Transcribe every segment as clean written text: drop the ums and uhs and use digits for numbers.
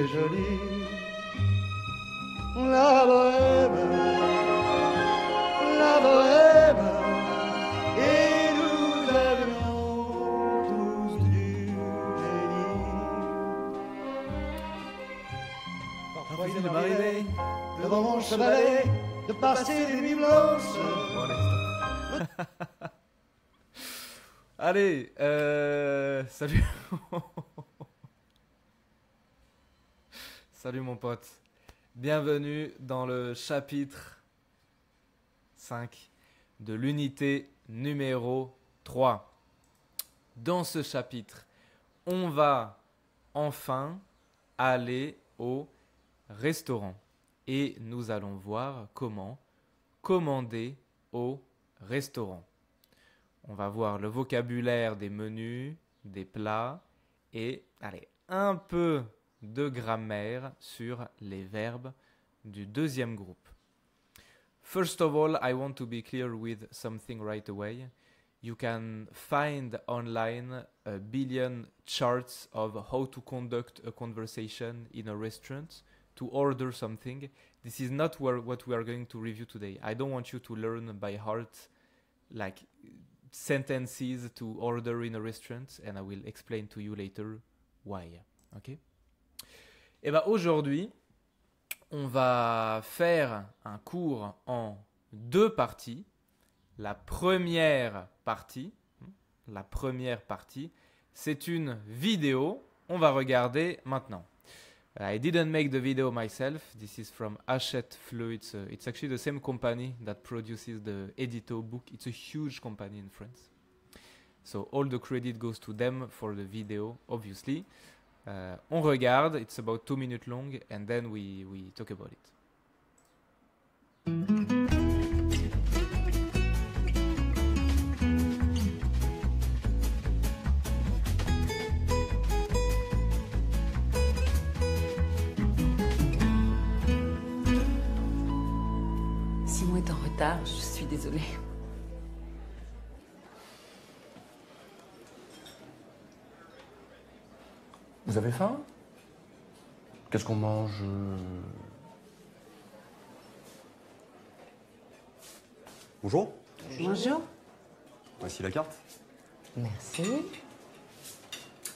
c'est joli. La bohème, et nous avions tous du génie. Parfois il m'arrivait, devant mon chevalet, de passer des nuits blanches. Bon, allez, stop. Allez, salut. Salut mon pote. Bienvenue dans le chapitre 5 de l'unité numéro 3. Dans ce chapitre, on va enfin aller au restaurant et nous allons voir comment commander au restaurant. On va voir le vocabulaire des menus, des plats et allez, un peu de grammaire sur les verbes du deuxième groupe. First of all, I want to be clear with something right away. You can find online a billion charts of how to conduct a conversation in a restaurant, to order something. This is not what we are going to review today. I don't want you to learn by heart like sentences to order in a restaurant, and I will explain to you later why. Okay? Et bien aujourd'hui, on va faire un cours en deux parties. La première partie, c'est une vidéo. On va regarder maintenant. I didn't make the video myself. This is from Hachette Fleu. It's actually the same company that produces the Edito book. It's a huge company in France. So all the credit goes to them for the video, obviously. On regarde, it's about 2 minutes long, and then we talk about it. Simon est en retard, je suis désolée. Vous avez faim? Qu'est-ce qu'on mange? Bonjour, Bonjour. voici la carte. Merci.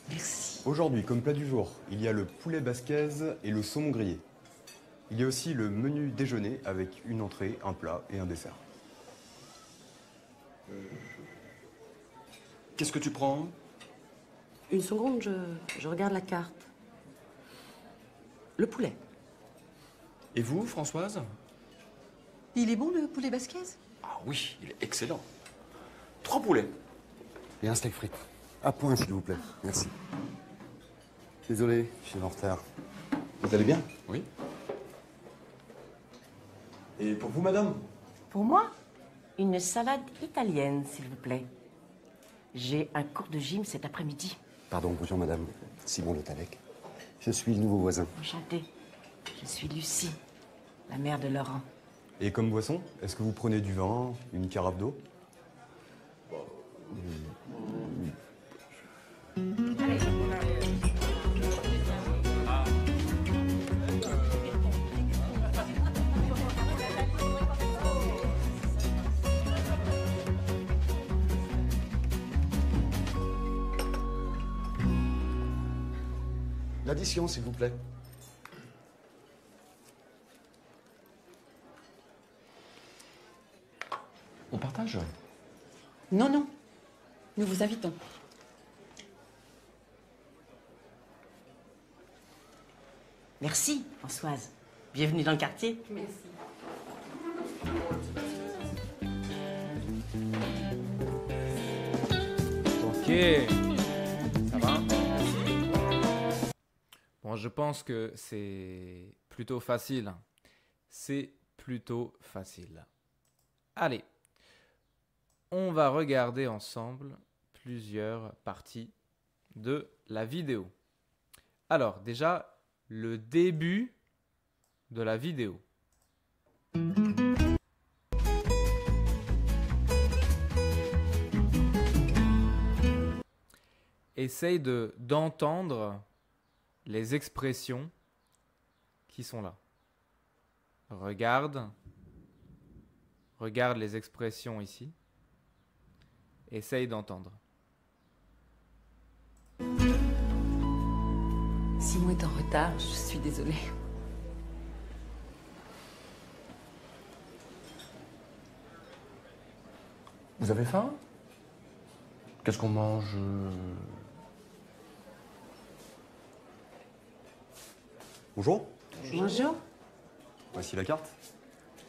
Merci. Aujourd'hui, comme plat du jour, il y a le poulet basquez et le saumon grillé. Il y a aussi le menu déjeuner avec une entrée, un plat et un dessert. Qu'est-ce que tu prends? Une seconde, je regarde la carte. Le poulet. Et vous, Françoise? Il est bon le poulet basquez? Ah oui, il est excellent. 3 poulets. Et un steak frites. À point, s'il vous plaît. Merci. Désolé, je suis en retard. Vous allez bien? Oui. Et pour vous, madame? Pour moi, une salade italienne, s'il vous plaît. J'ai un cours de gym cet après-midi. Pardon, bonjour madame. Simon Le Talec. Je suis le nouveau voisin. Enchantée. Je suis Lucie, la mère de Laurent. Et comme boisson, est-ce que vous prenez du vin, une carafe d'eau? L'addition, s'il vous plaît. On partage? Non, non. Nous vous invitons. Merci, Françoise. Bienvenue dans le quartier. Merci. Ok. Ça va? Bon, je pense que c'est plutôt facile. C'est plutôt facile. Allez. On va regarder ensemble plusieurs parties de la vidéo. Alors, déjà, le début de la vidéo. Essaye d'entendre les expressions qui sont là. Regarde. Regarde les expressions ici. Essaye d'entendre. Simon est en retard, je suis désolée. Vous avez faim? Qu'est-ce qu'on mange? Bonjour, Bonjour. voici la carte.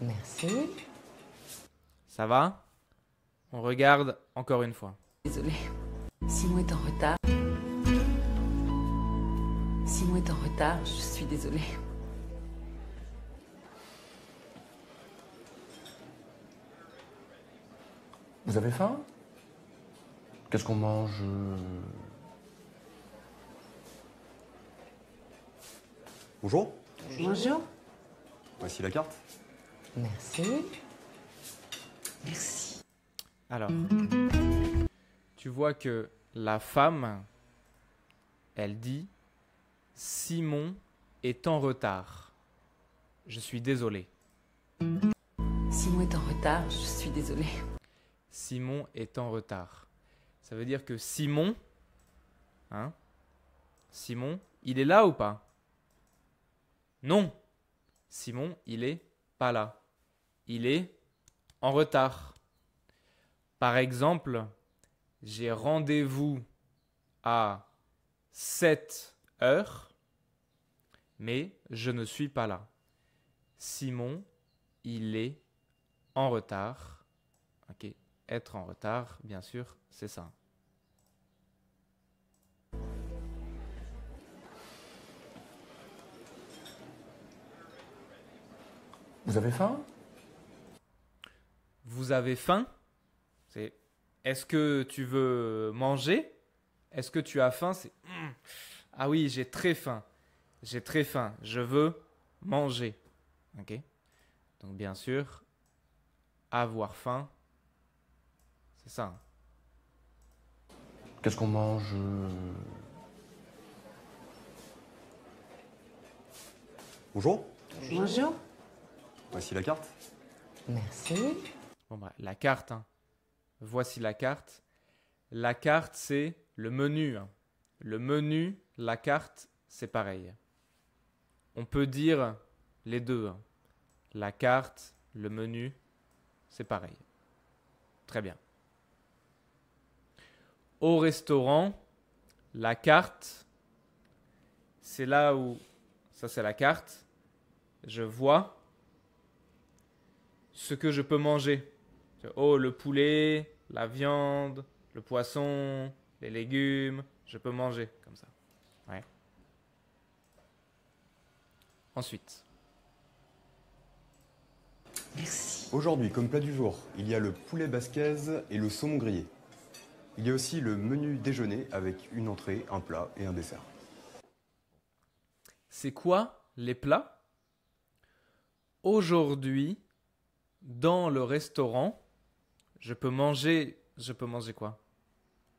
Merci. Ça va? On regarde encore une fois. Désolée. Simon est en retard. Simon est en retard, je suis désolée. Vous avez faim? Qu'est-ce qu'on mange? Bonjour, Bonjour. voici la carte. Merci. Merci. Alors, tu vois que la femme, elle dit « Simon est en retard. Je suis désolé. Simon est en retard, je suis désolée. » Simon est en retard. Ça veut dire que Simon, hein, Simon, il est là ou pas? Non. Simon, il est pas là. Il est en retard. Par exemple, j'ai rendez-vous à 7 heures, mais je ne suis pas là. Simon, il est en retard. Ok, être en retard, bien sûr, c'est ça. Vous avez faim? Vous avez faim? C'est est-ce que tu veux manger? Est-ce que tu as faim? C'est ah oui, j'ai très faim. J'ai très faim. Je veux manger. Ok? Donc bien sûr, avoir faim, c'est ça. Qu'est-ce qu'on mange? Bonjour, Bonjour. voici la carte. Merci. Bon bah, la carte, hein. Voici la carte. La carte, c'est le menu, hein. Le menu, la carte, c'est pareil. On peut dire les deux, hein. La carte, le menu, c'est pareil. Très bien. Au restaurant, la carte, c'est là où... Ça, c'est la carte. Je vois ce que je peux manger. Oh, le poulet, la viande, le poisson, les légumes. Je peux manger comme ça. Ouais. Ensuite. Merci. Aujourd'hui, comme plat du jour, il y a le poulet basquez et le saumon grillé. Il y a aussi le menu déjeuner avec une entrée, un plat et un dessert. C'est quoi les plats? Aujourd'hui, dans le restaurant, je peux manger quoi?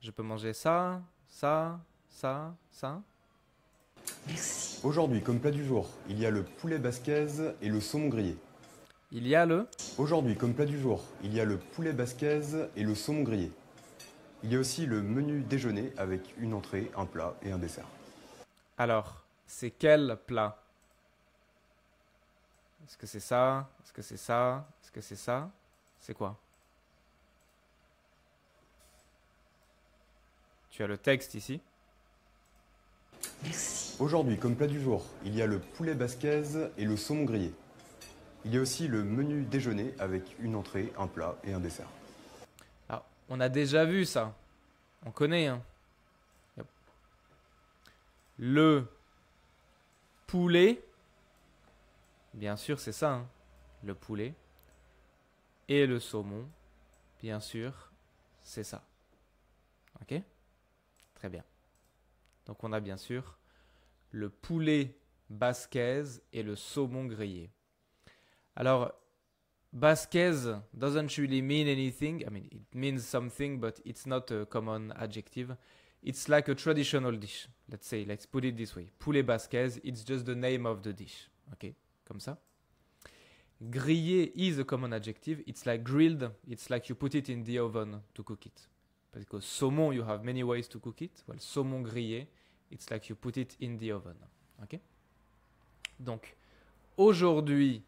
Je peux manger ça, ça, ça, ça. Merci. Aujourd'hui, comme plat du jour, il y a le poulet basquez et le saumon grillé. Il y a le... Aujourd'hui, comme plat du jour, il y a le poulet basquez et le saumon grillé. Il y a aussi le menu déjeuner avec une entrée, un plat et un dessert. Alors, c'est quel plat? Est-ce que c'est ça? Est-ce que c'est ça? Est-ce que c'est ça? C'est quoi? Tu as le texte ici. Merci. Aujourd'hui, comme plat du jour, il y a le poulet basquez et le saumon grillé. Il y a aussi le menu déjeuner avec une entrée, un plat et un dessert. Alors, on a déjà vu ça. On connaît, hein. Yep. Le poulet, bien sûr, c'est ça, hein. Le poulet. Et le saumon, bien sûr, c'est ça. Ok? Très bien. Donc, on a bien sûr le poulet basquez et le saumon grillé. Alors, basquez doesn't really mean anything. I mean, it means something, but it's not a common adjective. It's like a traditional dish. Let's put it this way. Poulet basquez, it's just the name of the dish. Ok, comme ça. Grillé is a common adjective. It's like grilled. It's like you put it in the oven to cook it. Parce que saumon, you have many ways to cook it. Well, saumon grillé, it's like you put it in the oven. Ok. Donc, aujourd'hui,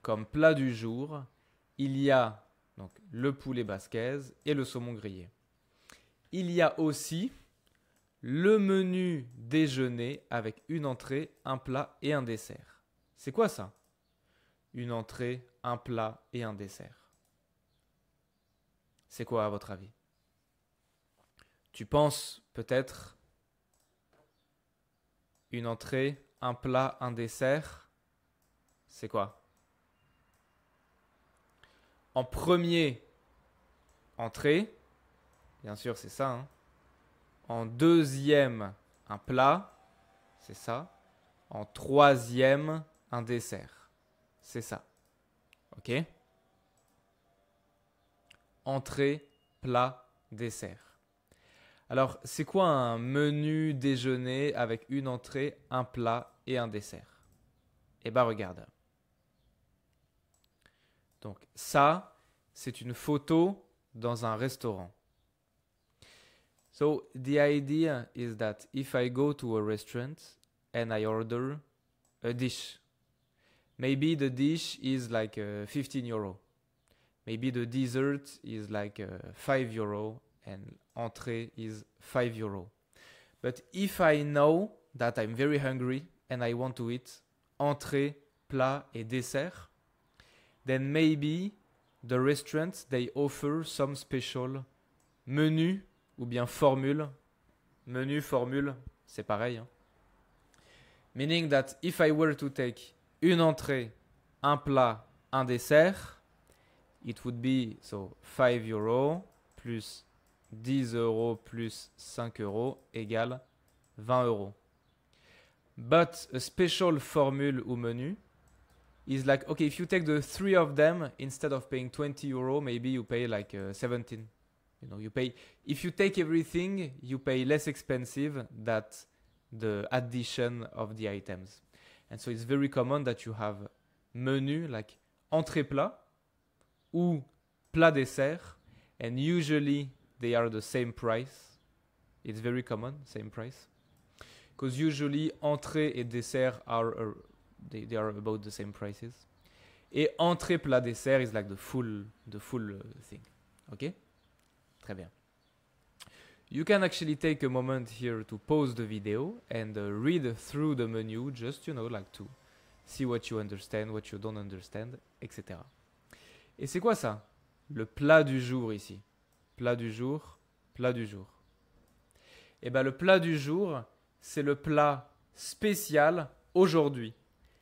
comme plat du jour, il y a donc, le poulet basquez et le saumon grillé. Il y a aussi le menu déjeuner avec une entrée, un plat et un dessert. C'est quoi ça? Une entrée, un plat et un dessert. C'est quoi à votre avis? Tu penses peut-être une entrée, un plat, un dessert. C'est quoi? En premier, entrée. Bien sûr, c'est ça. Hein. En deuxième, un plat. C'est ça. En troisième, un dessert. C'est ça. Ok? Entrée, plat, dessert. Alors, c'est quoi un menu déjeuner avec une entrée, un plat et un dessert? Eh bien, regarde. Donc, ça, c'est une photo dans un restaurant. So, the idea is that if I go to a restaurant and I order a dish, maybe the dish is like 15 euro. Maybe the dessert is like 5 euro and entrée is 5 euro. But if I know that I'm very hungry and I want to eat entrée, plat et dessert, then maybe the restaurants, they offer some special menu ou bien formule. Menu, formule, c'est pareil. Hein? Meaning that if I were to take une entrée, un plat, un dessert, it would be so 5 euro plus 10 euros plus 5 euros égale 20 euros. But a special formule ou menu is like, okay, if you take the three of them, instead of paying 20 euro, maybe you pay like 17. You know, you pay, if you take everything, you pay less expensive than the addition of the items. And so it's very common that you have menu like entrée plat ou plat dessert, and usually they are the same price. It's very common, same price. Because usually entrée et dessert are they are about the same prices. Et entrée plat dessert is like the full thing. Okay? Très bien. You can actually take a moment here to pause the video and read through the menu, just, you know, like to see what you understand, what you don't understand, etc. Et c'est quoi ça? Le plat du jour ici. Plat du jour, plat du jour. Et bien le plat du jour, c'est le plat spécial aujourd'hui.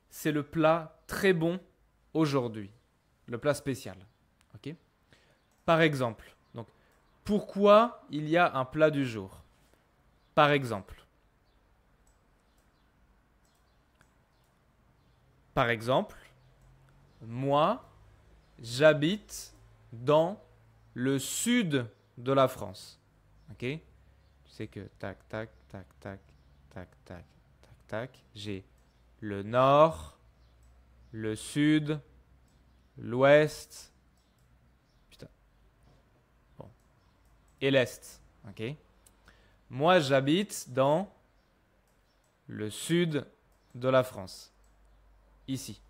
C'est le plat très bon aujourd'hui. Le plat spécial. Ok? Par exemple, donc, pourquoi il y a un plat du jour? Par exemple, moi, j'habite dans le sud de la France. Ok? Tu sais que tac, tac, tac, tac, tac, tac, tac, tac. J'ai le nord, le sud, l'ouest, putain, bon, et l'est. Ok? Moi, j'habite dans le sud de la France. Ici.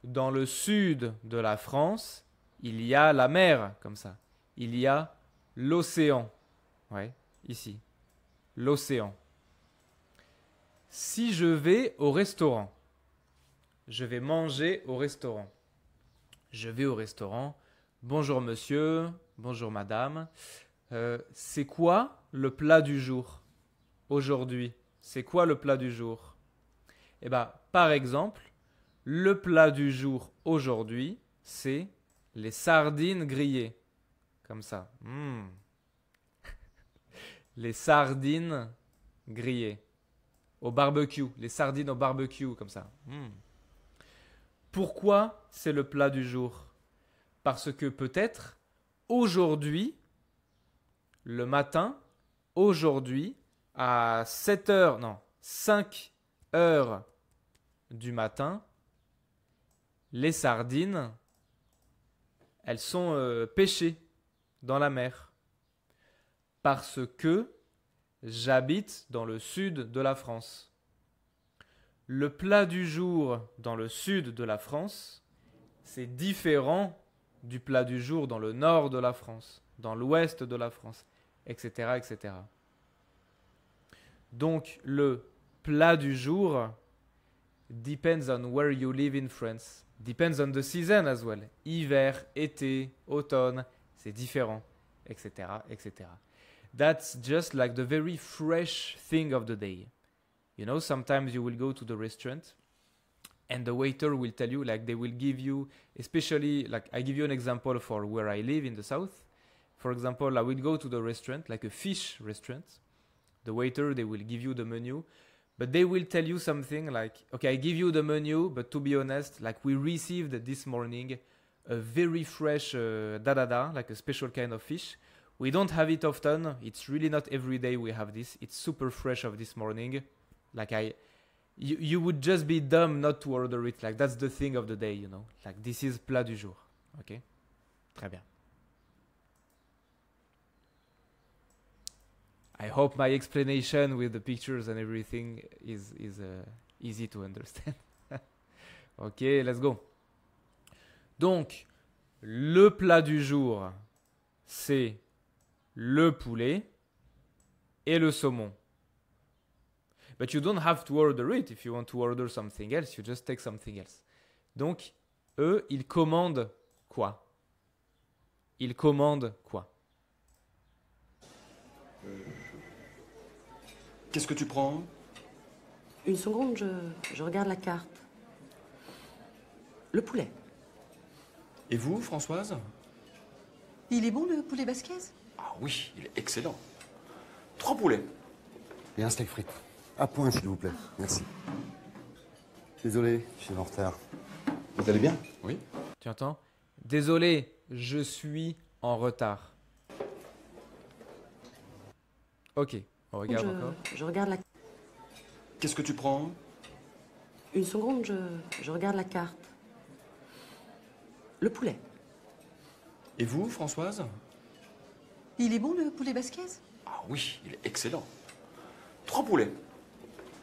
Dans le sud de la France, il y a la mer, comme ça. Il y a l'océan. Ouais, ici. L'océan. Si je vais au restaurant, je vais manger au restaurant. Je vais au restaurant. Bonjour monsieur, bonjour madame. C'est quoi le plat du jour aujourd'hui? C'est quoi le plat du jour? Eh bien, par exemple, le plat du jour aujourd'hui, c'est les sardines grillées. Comme ça. Les sardines grillées. Au barbecue. Les sardines au barbecue, comme ça. Pourquoi c'est le plat du jour? Parce que peut-être, aujourd'hui, le matin, aujourd'hui, à 7 heures, non, 5 heures du matin, les sardines, elles sont pêchées dans la mer. Parce que j'habite dans le sud de la France. Le plat du jour dans le sud de la France, c'est différent du plat du jour dans le nord de la France, dans l'ouest de la France, etc., etc. Donc, le plat du jour depends on where you live in France. Depends on the season as well. Hiver, été, automne, c'est différent, etc., etc. That's just like the very fresh thing of the day. You know, sometimes you will go to the restaurant and the waiter will tell you, like they will give you, especially, like I give you an example for where I live in the south. For example, I will go to the restaurant, like a fish restaurant. The waiter, they will give you the menu, but they will tell you something like, okay, I give you the menu, but to be honest, like we received this morning a very fresh like a special kind of fish. We don't have it often. It's really not every day we have this. It's super fresh of this morning. Like you would just be dumb not to order it. Like that's the thing of the day, you know. Like this is plat du jour. Okay? Très bien. I hope my explanation with the pictures and everything is easy to understand. Ok, let's go. Donc, le plat du jour, c'est le poulet et le saumon. But you don't have to order it. If you want to order something else, you just take something else. Donc, eux, ils commandent quoi? Ils commandent quoi? Qu'est-ce que tu prends? Une seconde, je regarde la carte. Le poulet. Et vous, Françoise? Il est bon le poulet basquez? Ah oui, il est excellent. 3 poulets. Et un steak frites. À point, s'il vous plaît. Merci. Désolé, je suis en retard. Vous allez bien? Oui. Tu entends? Désolé, je suis en retard. Ok, on regarde encore. Je regarde la... Qu'est-ce que tu prends? Une seconde, je regarde la carte. Le poulet. Et vous, Françoise? Il est bon le poulet basquez? Ah oui, il est excellent. 3 poulets.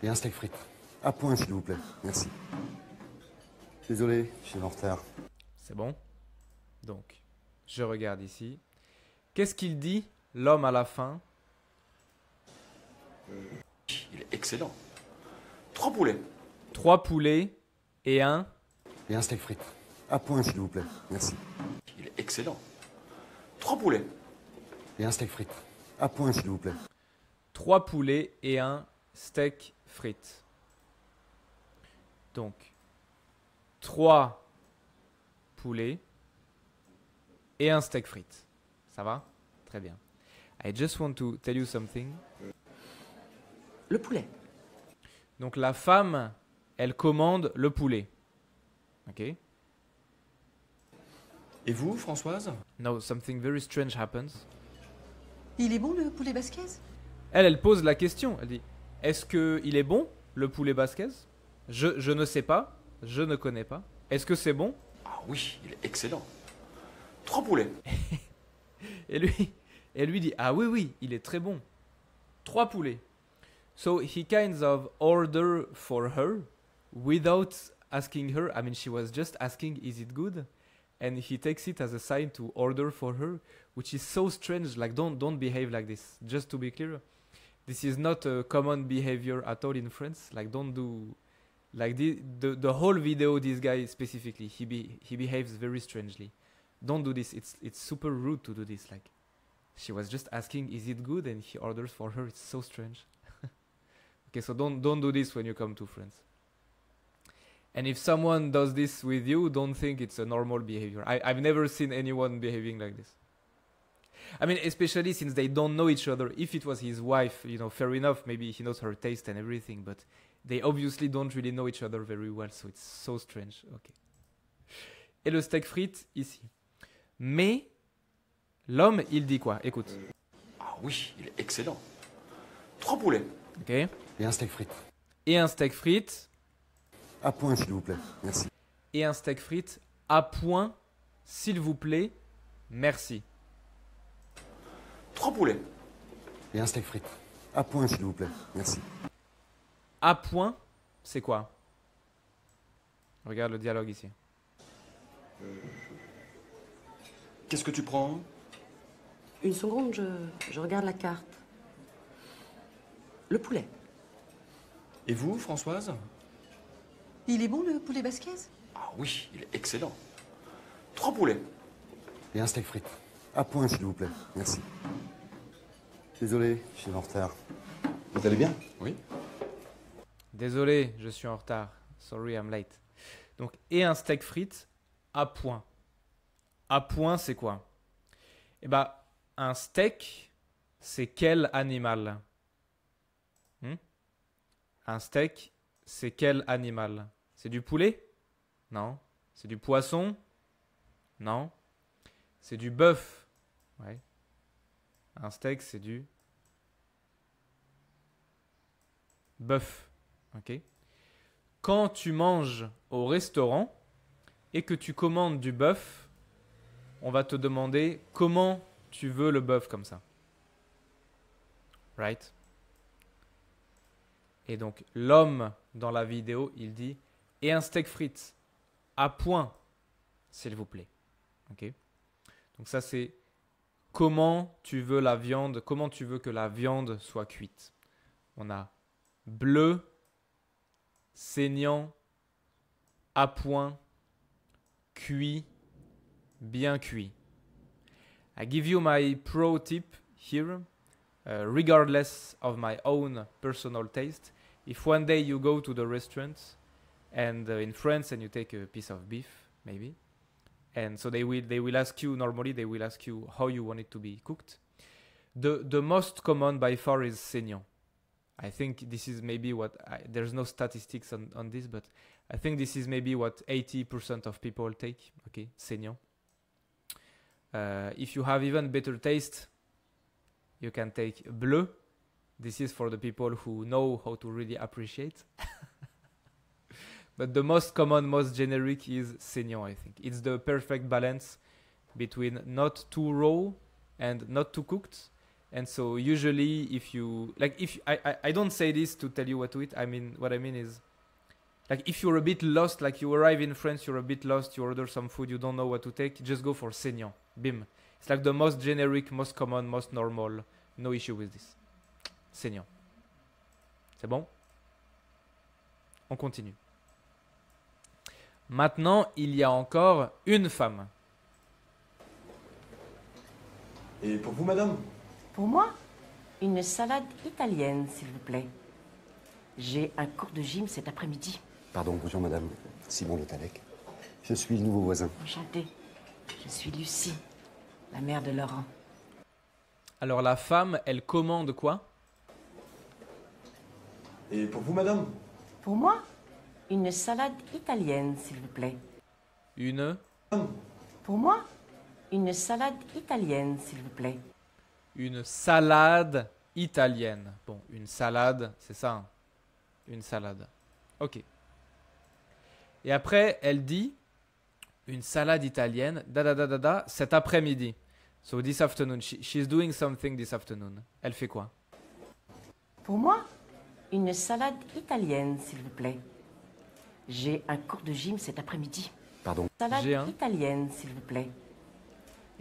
Et un steak frites. À point, s'il vous plaît. Merci. Désolé, je suis en retard. C'est bon? Donc, je regarde ici. Qu'est-ce qu'il dit, l'homme à la fin? Il est excellent. 3 poulets. 3 poulets et un... Et un steak frites. À point, s'il vous plaît. Merci. Il est excellent. 3 poulets. Et un steak frites. À point, s'il vous plaît. 3 poulets et un steak frites. Donc, 3 poulets et un steak frites. Ça va? Très bien. I just want to tell you something. Le poulet. Donc, la femme, elle commande le poulet. Ok? Et vous, Françoise? Now, something very strange happens. Il est bon le poulet basquez? Elle pose la question. Elle dit, est-ce qu'il est bon, le poulet basquez? Je ne sais pas. Je ne connais pas. Est-ce que c'est bon? Ah oui, il est excellent. 3 poulets. Et lui dit, ah oui, oui, il est très bon. 3 poulets. So he kind of order for her without asking her. I mean, she was just asking, is it good? And he takes it as a sign to order for her, which is so strange. Like, don't behave like this. Just to be clear, this is not a common behavior at all in France. Like, don't do like the whole video. This guy specifically, he behaves very strangely. Don't do this. It's super rude to do this. Like, she was just asking, is it good? And he orders for her. It's so strange. Okay, so don't do this when you come to France. And if someone does this with you, don't think it's a normal behavior. I've never seen anyone behaving like this. I mean, especially since they don't know each other. If it was his wife, you know, fair enough, maybe he knows her taste and everything, but they obviously don't really know each other very well, so it's so strange. Okay. Et le steak frites ici. Mais l'homme, il dit quoi? Écoute. Ah oui, il est excellent. 3 poulets. Ok. Et un steak frites. Et un steak frites. À point, s'il vous plaît. Merci. Et un steak frites à point, s'il vous plaît. Merci. 3 poulets. Et un steak frites. À point, s'il vous plaît. Merci. À point, c'est quoi? Regarde le dialogue ici. Qu'est-ce que tu prends? Une seconde, je regarde la carte. Le poulet. Et vous, Françoise? Il est bon le poulet basquez? Ah oui, il est excellent. 3 poulets. Et un steak frites. À point, s'il vous plaît. Merci. Désolé, je suis en retard. Vous allez bien? Oui. Désolé, je suis en retard. Sorry, I'm late. Donc, et un steak frites à point. À point, c'est quoi? Eh ben, un steak, c'est quel animal? Un steak, c'est quel animal? C'est du poulet? Non. C'est du poisson? Non. C'est du bœuf? Ouais. Un steak, c'est du bœuf. Ok. Quand tu manges au restaurant et que tu commandes du bœuf, on va te demander comment tu veux le bœuf comme ça. Right? Et donc, l'homme dans la vidéo, il dit « Et un steak frites à point, s'il vous plaît. » Ok. Donc ça, c'est comment tu veux la viande, comment tu veux que la viande soit cuite. On a bleu, saignant, à point, cuit, bien cuit. I give you my pro tip here, regardless of my own personal taste. If one day you go to the restaurant and in France and you take a piece of beef, maybe, and so they will ask you, normally they will ask you how you want it to be cooked. The most common by far is saignant. I think this is maybe what, there's no statistics on this, but I think this is maybe what 80% of people take, okay, saignant. If you have even better taste, you can take bleu. This is for the people who know how to really appreciate. But the most common, most generic is saignant, I think. It's the perfect balance between not too raw and not too cooked. And so usually if you, like if, I don't say this to tell you what to eat. I mean, what I mean is, like if you're a bit lost, like you arrive in France, you're a bit lost, you order some food, you don't know what to take, just go for saignant. Bim. It's like the most generic, most common, most normal. No issue with this. Saignant. C'est bon? On continue. Maintenant, il y a encore une femme. Et pour vous, madame? Pour moi, une salade italienne, s'il vous plaît. J'ai un cours de gym cet après-midi. Pardon, bonjour madame. Simon Le Talec. Je suis le nouveau voisin. Enchantée. Je suis Lucie, la mère de Laurent. Alors la femme, elle commande quoi? Et pour vous, madame? Pour moi, une salade italienne, s'il vous plaît. Une Pour moi, une salade italienne, s'il vous plaît. Une salade italienne. Bon, une salade, c'est ça. Hein? Une salade. Ok. Et après, elle dit une salade italienne, cet après-midi. So this afternoon, she's doing something this afternoon. Elle fait quoi? Pour moi, une salade italienne, s'il vous plaît. J'ai un cours de gym cet après-midi. Pardon. Salade J'ai un italienne, s'il vous plaît.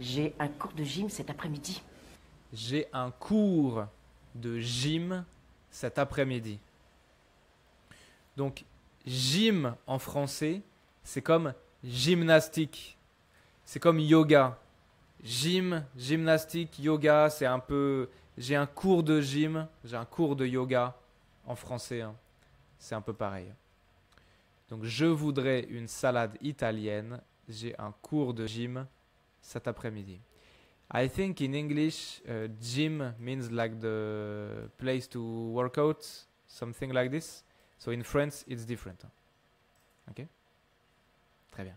J'ai un cours de gym cet après-midi. J'ai un cours de gym cet après-midi. Donc, gym en français, c'est comme gymnastique. C'est comme yoga. Gym, gymnastique, yoga, c'est un peu... J'ai un cours de gym, j'ai un cours de yoga en français. Hein. C'est un peu pareil. Donc, je voudrais une salade italienne. J'ai un cours de gym cet après-midi. I think in English, gym means like the place to work out, something like this. So in France, it's different. Ok? Très bien.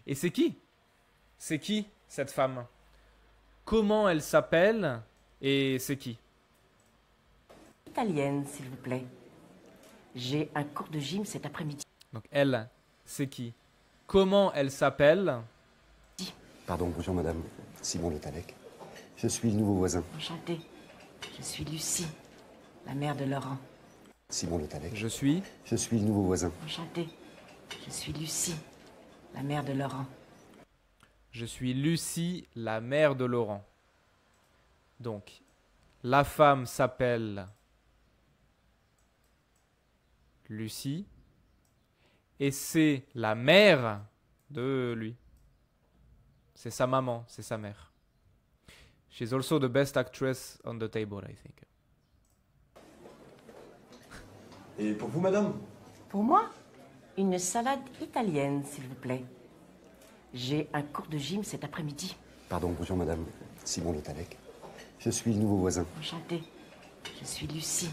Et c'est qui? C'est qui cette femme? Comment elle s'appelle et c'est qui? Italienne, s'il vous plaît. J'ai un cours de gym cet après-midi. Donc elle, c'est qui? Comment elle s'appelle? Pardon, bonjour madame. Simon Le Talec. Je suis le nouveau voisin. Enchantée. Je suis Lucie, la mère de Laurent. Simon Le Talec. Je suis. Je suis le nouveau voisin. Enchantée. Je suis Lucie, la mère de Laurent. Je suis Lucie, la mère de Laurent. Donc, la femme s'appelle Lucie et c'est la mère de lui. C'est sa maman, c'est sa mère. She's also the best actress on the table, I think. Et pour vous, madame? Pour moi, une salade italienne, s'il vous plaît. J'ai un cours de gym cet après-midi. Pardon, bonjour madame. Simon Le Talec. Je suis le nouveau voisin. Enchantée. Je suis Lucie,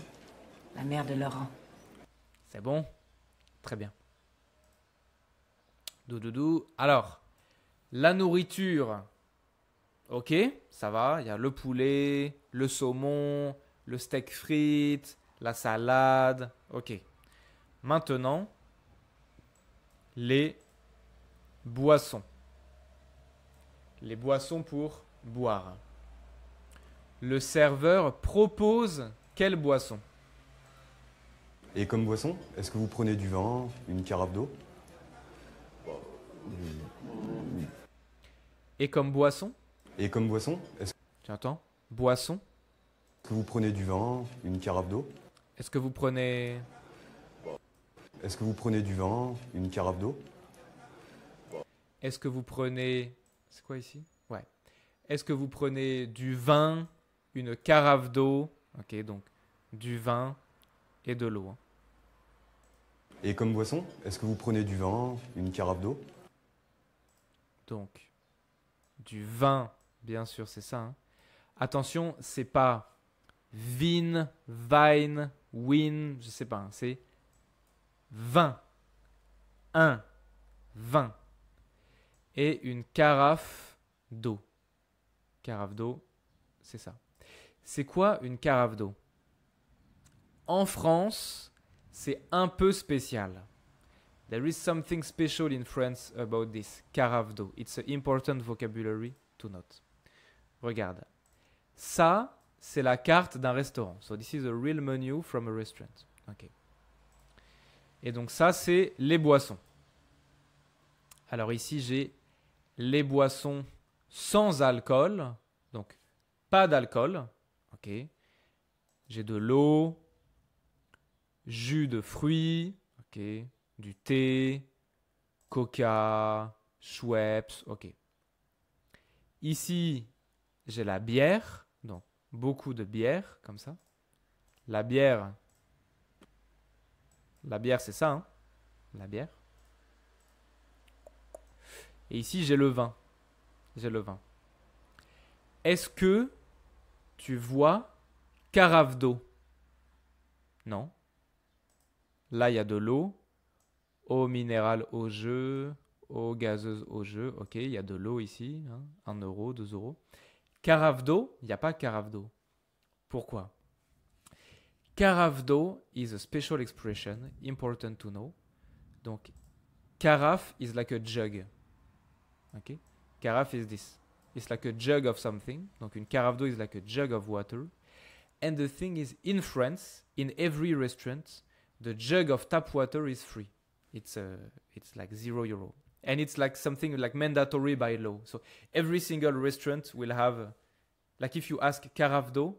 la mère de Laurent. C'est bon? Très bien. Doudoudou. Alors, la nourriture. Ok, ça va. Il y a le poulet, le saumon, le steak frites, la salade. Ok. Maintenant, les boissons. Les boissons pour boire. Le serveur propose quelle boisson? Et comme boisson, est-ce que vous prenez du vin, une carafe d'eau? Et comme boisson? Et comme boisson, est-ce Tu entends? Boisson. que vous prenez du vin, une carafe d'eau? Est-ce que vous prenez... Est-ce que vous prenez du vin, une carafe d'eau? Est-ce que vous prenez... C'est quoi ici? Ouais. Est-ce que vous prenez du vin, une carafe d'eau? Ok, donc du vin et de l'eau. Hein. Et comme boisson, est-ce que vous prenez du vin, une carafe d'eau? Donc, du vin, bien sûr, c'est ça. Hein. Attention, c'est pas vin, wine, win, je sais pas. Hein, c'est vin. Un vin. Et une carafe d'eau. Carafe d'eau, c'est ça. C'est quoi une carafe d'eau? En France, c'est un peu spécial. There is something special in France about this. Carafe d'eau. It's an important vocabulary to note. Regarde. Ça, c'est la carte d'un restaurant. So this is a real menu from a restaurant. Ok. Et donc ça, c'est les boissons. Alors ici, j'ai les boissons sans alcool. Donc, pas d'alcool. Ok. J'ai de l'eau, jus de fruits, ok. Du thé, coca, Schweppes, ok. Ici, j'ai la bière, donc beaucoup de bière, comme ça. La bière, c'est ça, hein, la bière. Et ici, j'ai le vin. J'ai le vin. Est-ce que tu vois carafe d'eau? Non. Là, il y a de l'eau. Eau minérale au jeu. Eau gazeuse au jeu. Ok, il y a de l'eau ici. Hein, 1 euro, 2 euros. Carafe d'eau, il n'y a pas carafe d'eau. Pourquoi? Carafe d'eau is a special expression, important to know. Donc, carafe is like a jug. Ok? Carafe is this. It's like a jug of something. Donc, une carafe d'eau is like a jug of water. And the thing is, in France, in every restaurant, the jug of tap water is free. It's like €0. And it's like something like mandatory by law. So every single restaurant will have, like if you ask carafe d'eau,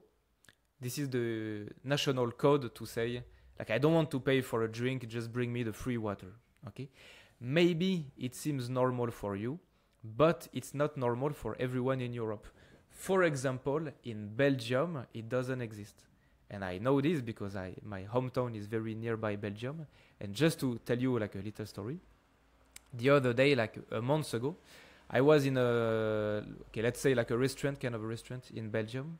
this is the national code to say, like I don't want to pay for a drink, just bring me the free water. Okay? Maybe it seems normal for you, but it's not normal for everyone in Europe. For example, in Belgium, it doesn't exist. And I know this because my hometown is very nearby Belgium. And just to tell you like a little story, the other day, like a month ago, I was in let's say like a restaurant, kind of a restaurant in Belgium.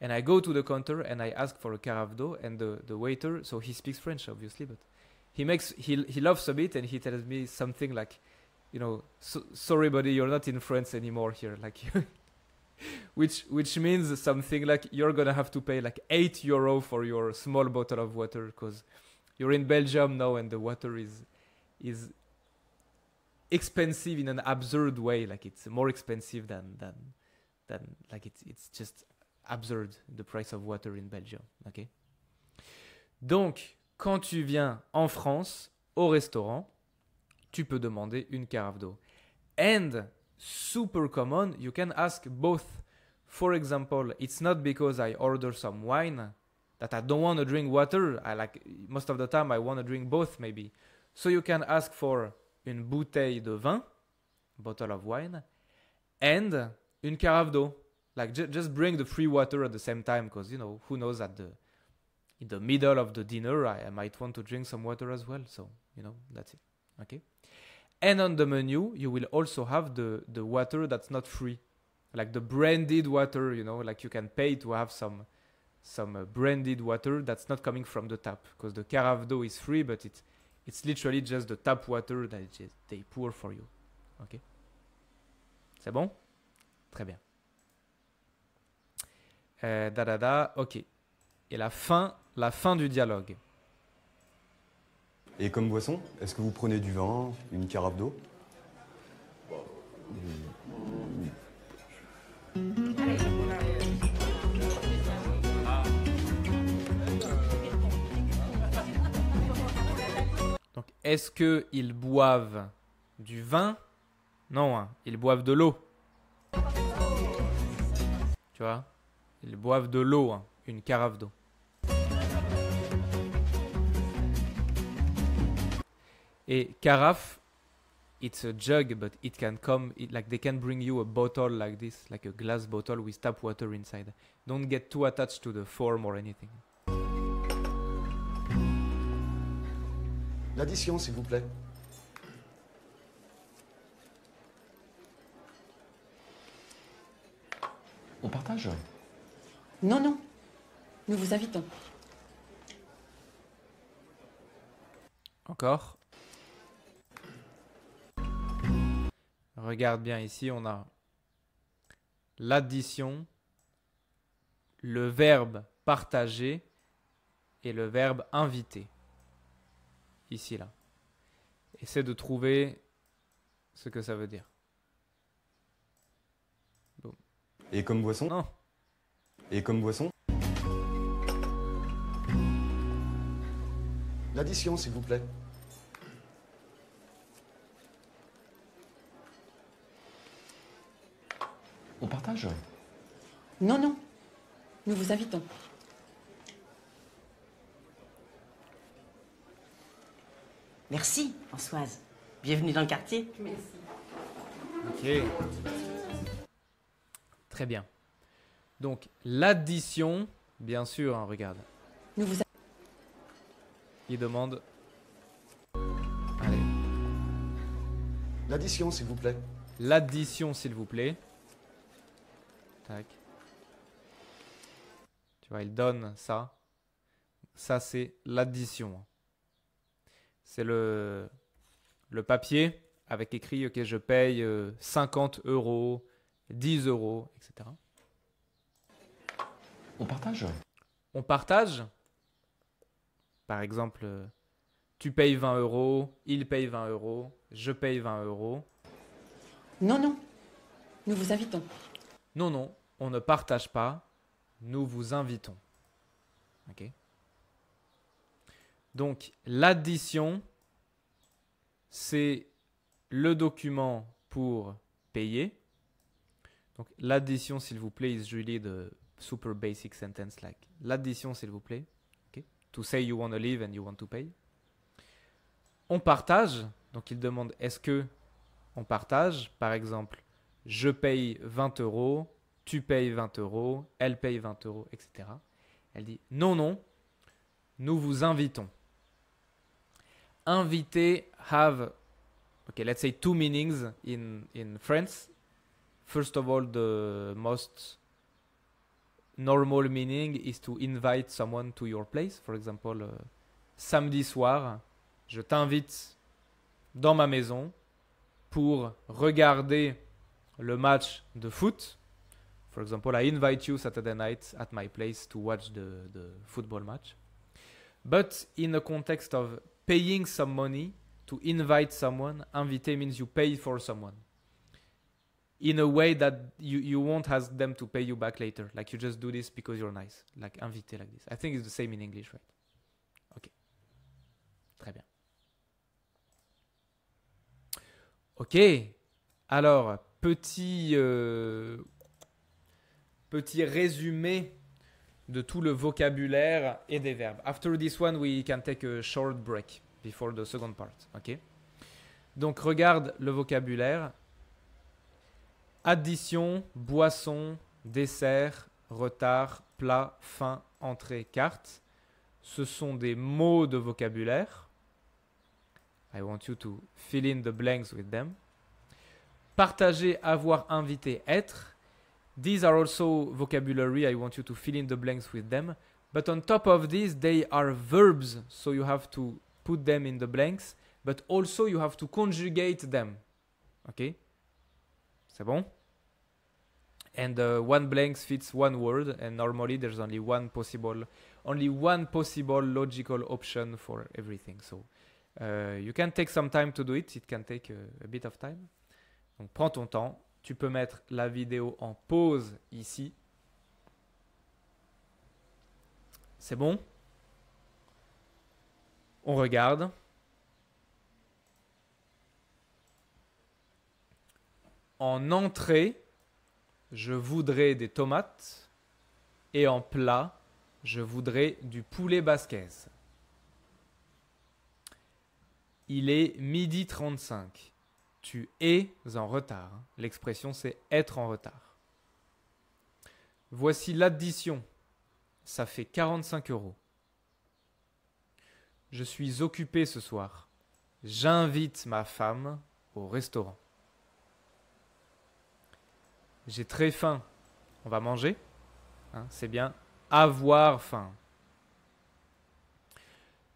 And I go to the counter and I ask for a carafe d'eau, and the waiter, so he speaks French obviously, but he laughs a bit and he tells me something like, you know, sorry buddy, you're not in France anymore here, like which means something like you're gonna have to pay like €8 for your small bottle of water because you're in Belgium now and the water is expensive in an absurd way. Like it's more expensive than like it's just absurd the price of water in Belgium. Okay. Donc quand tu viens en France au restaurant, tu peux demander une carafe d'eau. And super common, you can ask both. For example, it's not because I order some wine that I don't want to drink water. I like most of the time I want to drink both maybe. So you can ask for une bouteille de vin, bottle of wine, and une carafe d'eau. Like just bring the free water at the same time because you know who knows in the middle of the dinner I might want to drink some water as well. So you know that's it. Okay. And on the menu you will also have the water that's not free, like the branded water. You know, like you can pay to have some branded water that's not coming from the tap because the carafe d'eau is free, but it's literally just the tap water that they pour for you. Ok. C'est bon? Très bien. Ok. Et la fin du dialogue. Et comme boisson, est-ce que vous prenez du vin, une carafe d'eau? Donc, est-ce qu'ils boivent du vin? Non, hein, ils boivent de l'eau. Tu vois? Ils boivent de l'eau, hein, une carafe d'eau. Et carafe, it's a jug, but it can come, like they can bring you a bottle like this, like a glass bottle with tap water inside. Don't get too attached to the form or anything. L'addition, s'il vous plaît. On partage? Non, non. Nous vous invitons. Encore. Regarde bien ici, on a l'addition, le verbe partager et le verbe inviter. Ici, là. Essaie de trouver ce que ça veut dire. Bon. Et comme boisson? Non. Et comme boisson? L'addition, s'il vous plaît. On partage? Non, non. Nous vous invitons. Merci, Françoise. Bienvenue dans le quartier. Ok. Très bien. Donc, l'addition, bien sûr, hein, regarde. Nous vous Il demande... Allez. L'addition, s'il vous plaît. L'addition, s'il vous plaît. Tac. Tu vois, il donne ça. Ça, c'est l'addition. C'est le papier avec écrit, ok, je paye 50 €, 10 €, etc. On partage? On partage. Par exemple, tu payes 20 €, il paye 20 €, je paye 20 €. Non, non. Nous vous invitons. Non, non, on ne partage pas. Nous vous invitons. Ok. Donc, l'addition, c'est le document pour payer. Donc, l'addition, s'il vous plaît, is really the super basic sentence like l'addition, s'il vous plaît. Okay. To say you want to live and you want to pay. On partage. Donc, il demande est-ce que on partage? Par exemple, je paye 20 €, tu payes 20 €, elle paye 20 €, etc. Elle dit non, non, nous vous invitons. Inviter have, okay, let's say two meanings in France. First of all, the most normal meaning is to invite someone to your place. For example, samedi soir, je t'invite dans ma maison pour regarder le match de foot. For example, I invite you Saturday night at my place to watch the football match. But in a context of paying some money to invite someone, inviter means you pay for someone. In a way that you won't ask them to pay you back later. Like you just do this because you're nice. Like inviter like this. I think it's the same in English, right? Ok. Très bien. Ok. Alors, petit résumé de tout le vocabulaire et des verbes. After this one, we can take a short break before the second part. Ok. Donc, regarde le vocabulaire. Addition, boisson, dessert, retard, plat, fin, entrée, carte. Ce sont des mots de vocabulaire. I want you to fill in the blanks with them. Partager, avoir, inviter, être. These are also vocabulary. I want you to fill in the blanks with them. But on top of this, they are verbs. So you have to put them in the blanks. But also you have to conjugate them. Okay? C'est bon? And one blank fits one word, and normally there's only one possible logical option for everything. So you can take some time to do it. It can take a bit of time. Donc prends ton temps. Tu peux mettre la vidéo en pause ici. C'est bon? On regarde. En entrée, je voudrais des tomates. Et en plat, je voudrais du poulet basquez. Il est 12h35. Tu es en retard. L'expression, c'est être en retard. Voici l'addition. Ça fait 45 €. Je suis occupé ce soir. J'invite ma femme au restaurant. J'ai très faim. On va manger. Hein, c'est bien. Avoir faim.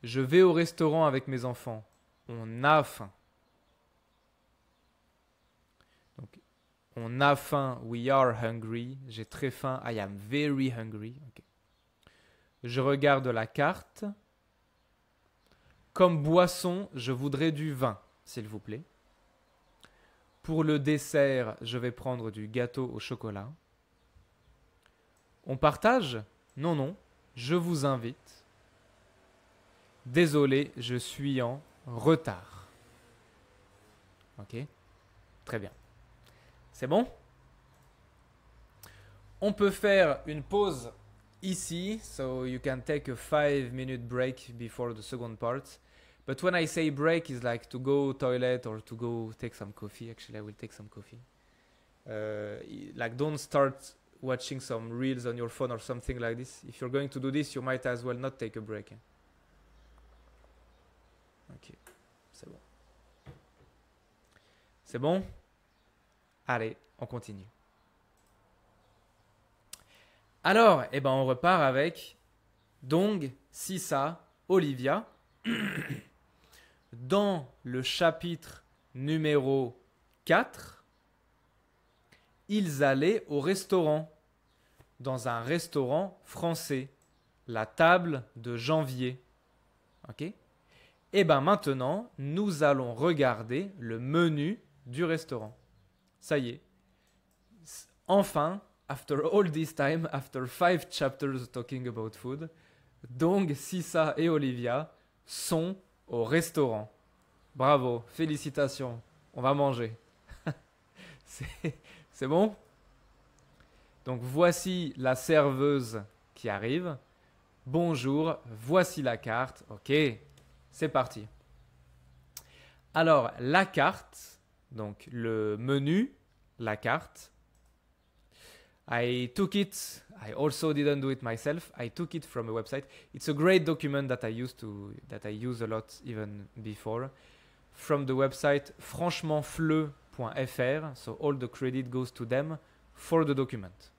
Je vais au restaurant avec mes enfants. On a faim. Donc, on a faim. We are hungry. J'ai très faim. I am very hungry. Okay. Je regarde la carte. Comme boisson, je voudrais du vin, s'il vous plaît. Pour le dessert, je vais prendre du gâteau au chocolat. On partage? Non, non. Je vous invite. Désolé, je suis en retard. Ok? Très bien. C'est bon? On peut faire une pause ici. So you can take a 5-minute break before the second part. But when I say break, it's like to go toilet or to go take some coffee. Actually, I will take some coffee. Like don't start watching some reels on your phone or something like this. If you're going to do this, you might as well not take a break. Ok, c'est bon. C'est bon? Allez, on continue. Alors, eh ben, on repart avec Dong, Sisa, Olivia. Dans le chapitre numéro 4, ils allaient au restaurant, dans un restaurant français, la table de janvier. Ok? Et bien maintenant, nous allons regarder le menu du restaurant. Ça y est. Enfin, after all this time, after 5 chapters talking about food, Dong, Sisa et Olivia sont au restaurant. Bravo, félicitations. On va manger. C'est bon? Donc voici la serveuse qui arrive. Bonjour, voici la carte. Ok, c'est parti. Alors, la carte, donc le menu, la carte. I took it, I also didn't do it myself. I took it from a website. It's a great document that I use a lot even before. From the website franchementfleu.fr. So all the credit goes to them for the document.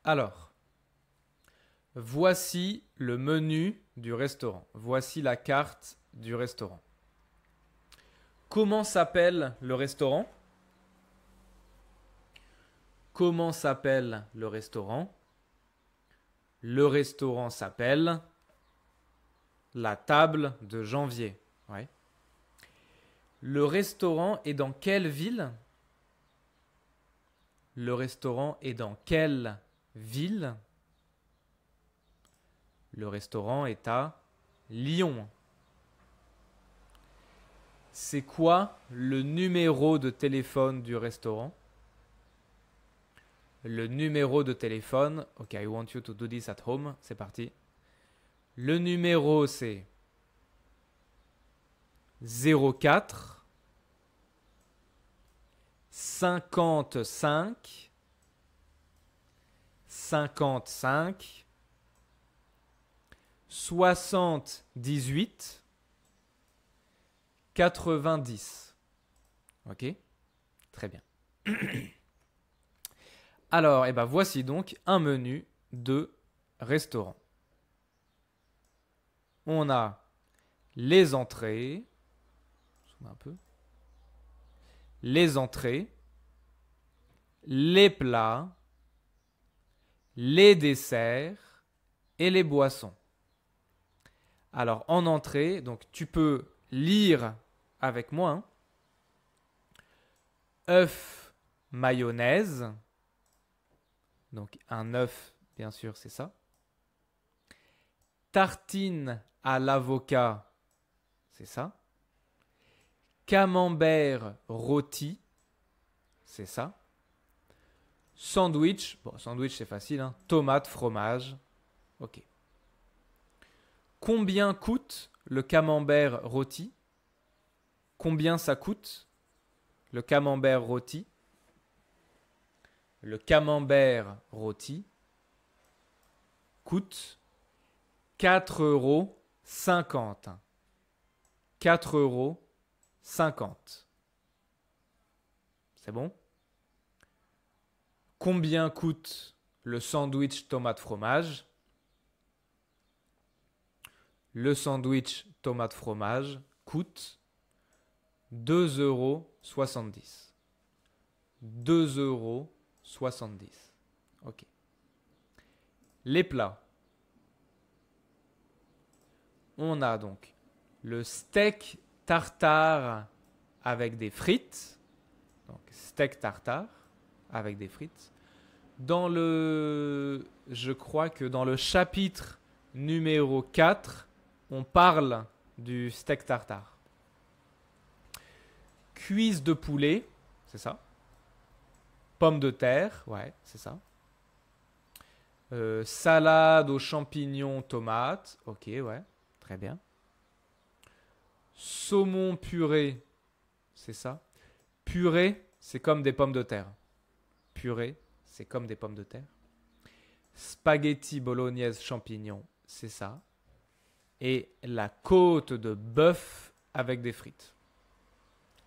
Alors, voici le menu du restaurant. Voici la carte du restaurant. Comment s'appelle le restaurant? Comment s'appelle le restaurant? Le restaurant s'appelle la table de janvier. Ouais. Le restaurant est dans quelle ville? Le restaurant est dans quelle ville? Le restaurant est à Lyon. C'est quoi le numéro de téléphone du restaurant? Le numéro de téléphone. Ok, I want you to do this at home. C'est parti. Le numéro, c'est 04 55 55 78 90. Ok? Très bien. Alors, eh ben, voici donc un menu de restaurant. On a les entrées. Un peu. Les entrées. Les plats. Les desserts. Et les boissons. Alors, en entrée, donc tu peux lire avec moi. Hein. Œuf, mayonnaise. Donc, un œuf, bien sûr, c'est ça. Tartine à l'avocat, c'est ça. Camembert rôti, c'est ça. Sandwich, bon, sandwich c'est facile, hein. Tomate, fromage, ok. Combien coûte le camembert rôti? Combien ça coûte le camembert rôti? Le camembert rôti coûte 4,50 €. 4,50 €. C'est bon? Combien coûte le sandwich tomate fromage? Le sandwich tomate fromage coûte 2,70 €. 2,70 €. Ok. Les plats. On a donc le steak tartare avec des frites. Donc, steak tartare avec des frites. Je crois que dans le chapitre numéro 4, on parle du steak tartare. Cuisse de poulet, c'est ça. Pommes de terre, ouais, c'est ça. Salade aux champignons, tomates, ok, ouais, très bien. Saumon purée, c'est ça. Purée, c'est comme des pommes de terre. Purée, c'est comme des pommes de terre. Spaghetti bolognaise champignons, c'est ça. Et la côte de bœuf avec des frites.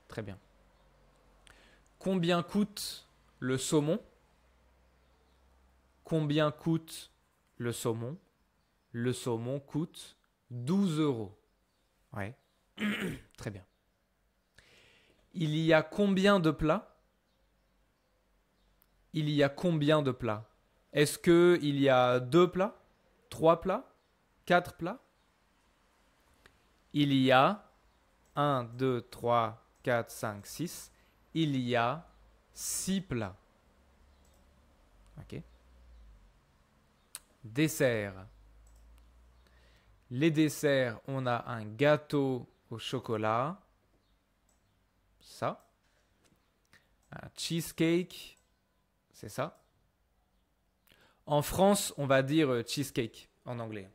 Très bien. Combien coûte le saumon? Combien coûte le saumon? Le saumon coûte 12 €. Ouais. Très bien. Il y a combien de plats? Il y a combien de plats? Est-ce qu'il y a 2 plats? 3 plats? 4 plats? Il y a 1, 2, 3, 4, 5, 6. Il y a 6 plats. Ok. Dessert. Les desserts, on a un gâteau au chocolat. Ça. Un cheesecake. C'est ça. En France, on va dire cheesecake en anglais.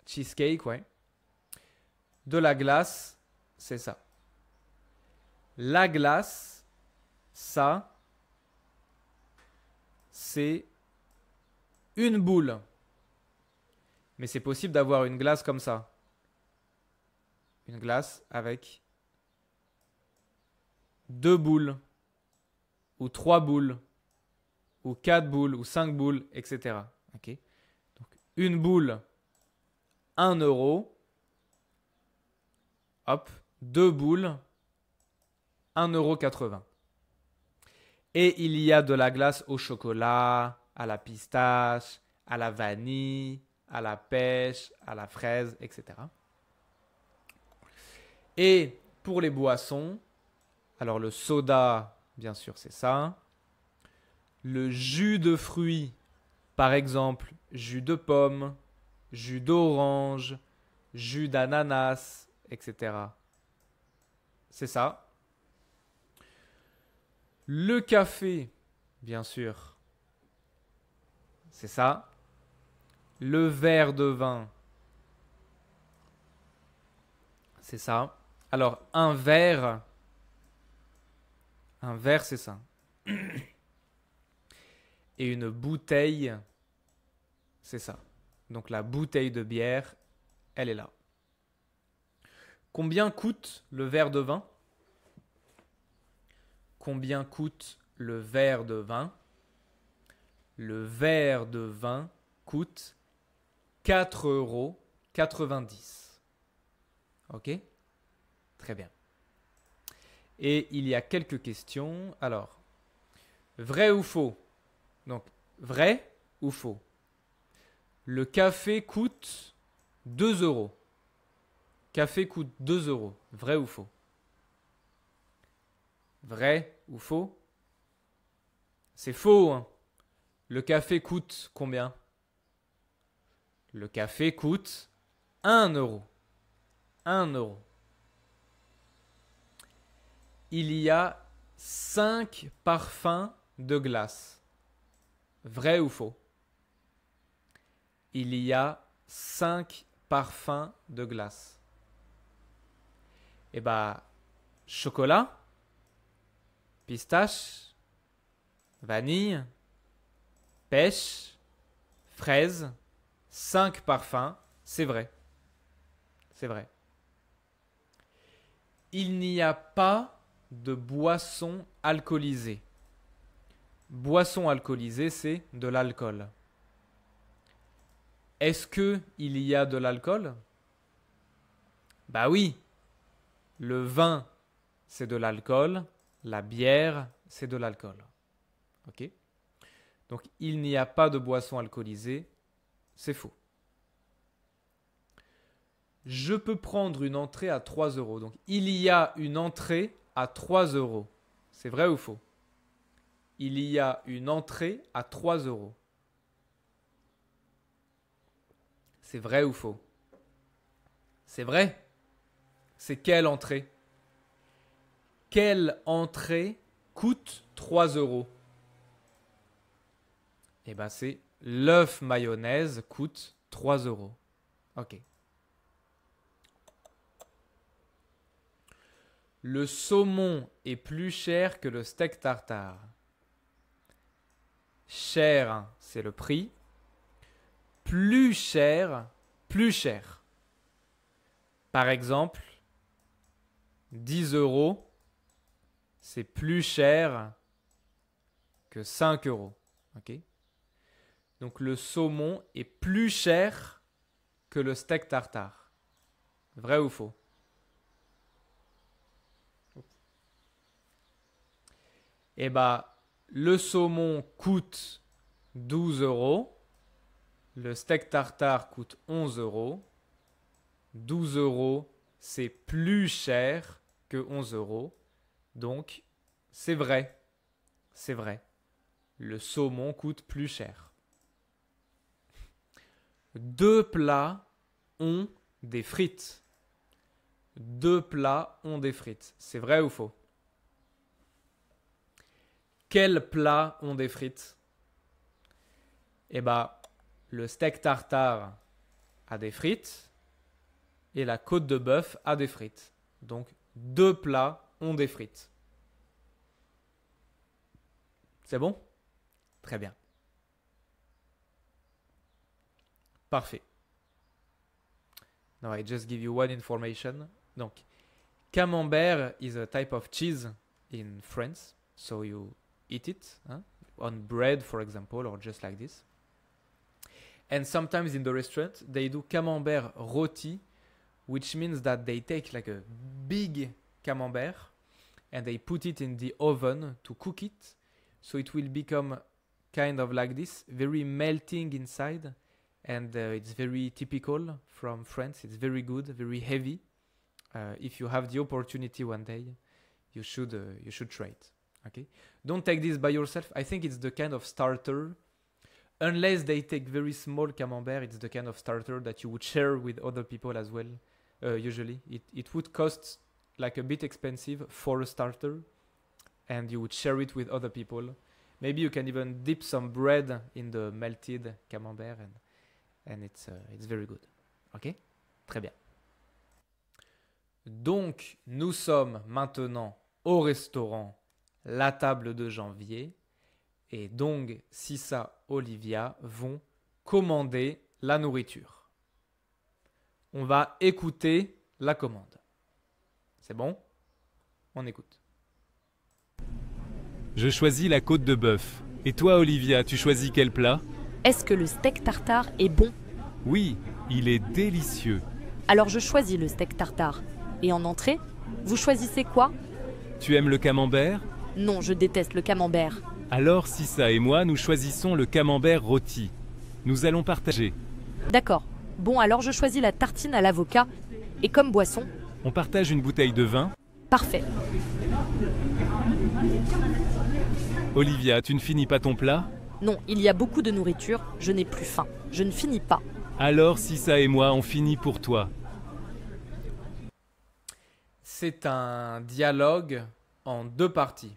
Cheesecake, ouais. De la glace, c'est ça. La glace, ça, c'est une boule. Mais c'est possible d'avoir une glace comme ça. Une glace avec 2 boules, ou 3 boules, ou 4 boules, ou 5 boules, etc. Okay. Donc, une boule, 1 €. Hop, 2 boules, 1,80 €. Et il y a de la glace au chocolat, à la pistache, à la vanille, à la pêche, à la fraise, etc. Et pour les boissons, alors le soda, bien sûr, c'est ça. Le jus de fruits, par exemple, jus de pomme, jus d'orange, jus d'ananas, etc. C'est ça. Le café, bien sûr, c'est ça. Le verre de vin, c'est ça. Alors, un verre, c'est ça. Et une bouteille, c'est ça. Donc, la bouteille de bière, elle est là. Combien coûte le verre de vin? Combien coûte le verre de vin? Le verre de vin coûte 4,90 €. Ok? Très bien. Et il y a quelques questions. Alors, vrai ou faux? Donc, vrai ou faux? Le café coûte 2 €. Café coûte 2 €. Vrai ou faux? Vrai ou faux? C'est faux, hein? Le café coûte combien? Le café coûte 1 €. 1 €. Il y a 5 parfums de glace. Vrai ou faux? Il y a 5 parfums de glace. Eh bien, chocolat, pistache, vanille, pêche, fraise, 5 parfums, c'est vrai. C'est vrai. Il n'y a pas de boisson alcoolisée. Boisson alcoolisée, c'est de l'alcool. Est-ce qu'il y a de l'alcool? Bah oui. Le vin, c'est de l'alcool. La bière, c'est de l'alcool. Ok? Donc, il n'y a pas de boisson alcoolisée. C'est faux. Je peux prendre une entrée à 3 €. Donc, il y a une entrée à 3 €. C'est vrai ou faux? Il y a une entrée à 3 €. C'est vrai ou faux? C'est vrai. C'est quelle entrée? Quelle entrée coûte 3 €? Eh bien, c'est l'œuf mayonnaise coûte 3 €. Ok. Le saumon est plus cher que le steak tartare. Cher, c'est le prix. Plus cher, plus cher. Par exemple, 10 €, c'est plus cher que 5 €. Ok? Donc le saumon est plus cher que le steak tartare. Vrai ou faux? Eh bien, le saumon coûte 12 €. Le steak tartare coûte 11 €. 12 €, c'est plus cher que 11 €. Donc, c'est vrai. C'est vrai. Le saumon coûte plus cher. 2 plats ont des frites. 2 plats ont des frites. C'est vrai ou faux? Quels plats ont des frites? Eh bien, le steak tartare a des frites et la côte de bœuf a des frites. Donc, 2 plats ont des frites. C'est bon? Très bien. Parfait. Now I just give you one information. Donc, camembert is a type of cheese in France. So you eat it on bread, for example, or just like this. And sometimes in the restaurant, they do camembert rôti, which means that they take like a big camembert and they put it in the oven to cook it. So it will become kind of like this, very melting inside, and it's very typical from France. It's very good, very heavy. If you have the opportunity one day, you should try it. Okay, don't take this by yourself. I think it's the kind of starter. Unless they take very small camembert, it's the kind of starter that you would share with other people as well. Usually, it would cost like a bit expensive for a starter, and you would share it with other people. Maybe you can even dip some bread in the melted camembert, and it's very good. Ok? Très bien. Donc, nous sommes maintenant au restaurant La Table de Janvier, et Dong, Sissa, Olivia vont commander la nourriture. On va écouter la commande. C'est bon? On écoute. Je choisis la côte de bœuf. Et toi, Olivia, tu choisis quel plat? Est-ce que le steak tartare est bon? Oui, il est délicieux. Alors je choisis le steak tartare. Et en entrée, vous choisissez quoi? Tu aimes le camembert? Non, je déteste le camembert. Alors, Sissa et moi, nous choisissons le camembert rôti. Nous allons partager. D'accord. Bon, alors je choisis la tartine à l'avocat. Et comme boisson? On partage une bouteille de vin. Parfait. Olivia, tu ne finis pas ton plat? Non, il y a beaucoup de nourriture, je n'ai plus faim. Je ne finis pas. Alors, Sissa et moi, on finit pour toi. C'est un dialogue en deux parties.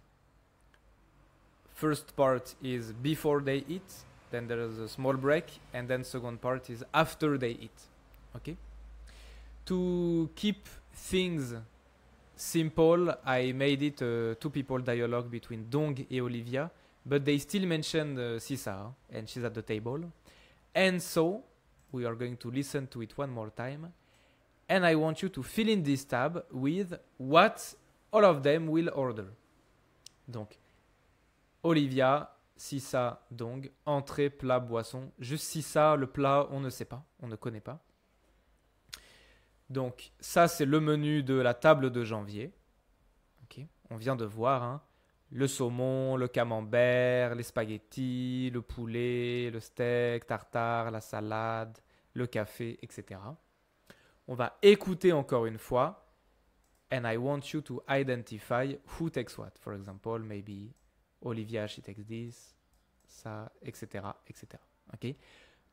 First part is before they eat, then there is a small break, and then second part is after they eat. Okay? To keep things simple, I made it a two people dialogue between Dong and Olivia, but they still mentioned Sissa, and she's at the table. And so, we are going to listen to it one more time. And I want you to fill in this tab with what all of them will order. Donc, Olivia, Sissa, Dong, entrée, plat, boisson. Juste Sissa, le plat, on ne sait pas, on ne connaît pas. Donc, ça, c'est le menu de la table de janvier. Okay. On vient de voir hein, le saumon, le camembert, les spaghettis, le poulet, le steak, tartare, la salade, le café, etc. On va écouter encore une fois. And I want you to identify who takes what. For example, maybe Olivia, she takes this, ça, etc., etc. Okay?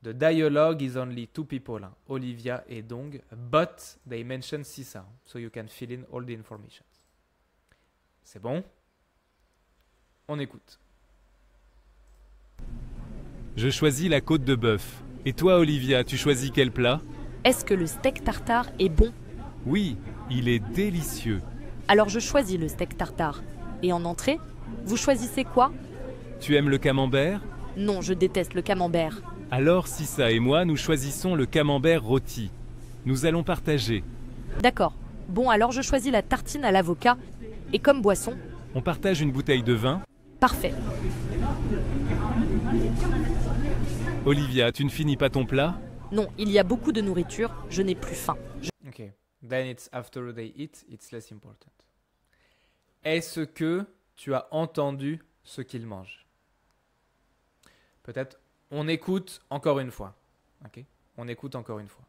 The dialogue is only two people, hein, Olivia et Dong, but they mention Sissa, so you can fill in all the information. C'est bon? On écoute. Je choisis la côte de bœuf. Et toi, Olivia, tu choisis quel plat? Est-ce que le steak tartare est bon? Oui, il est délicieux. Alors je choisis le steak tartare. Et en entrée, vous choisissez quoi? Tu aimes le camembert? Non, je déteste le camembert. Alors, Sissa et moi, nous choisissons le camembert rôti. Nous allons partager. D'accord. Bon, alors je choisis la tartine à l'avocat. Et comme boisson? On partage une bouteille de vin. Parfait. Olivia, tu ne finis pas ton plat? Non, il y a beaucoup de nourriture, je n'ai plus faim. Okay. Then it's after they eat, it's less important. Est-ce que tu as entendu ce qu'ils mangent? Peut-être on écoute encore une fois. Okay? On écoute encore une fois.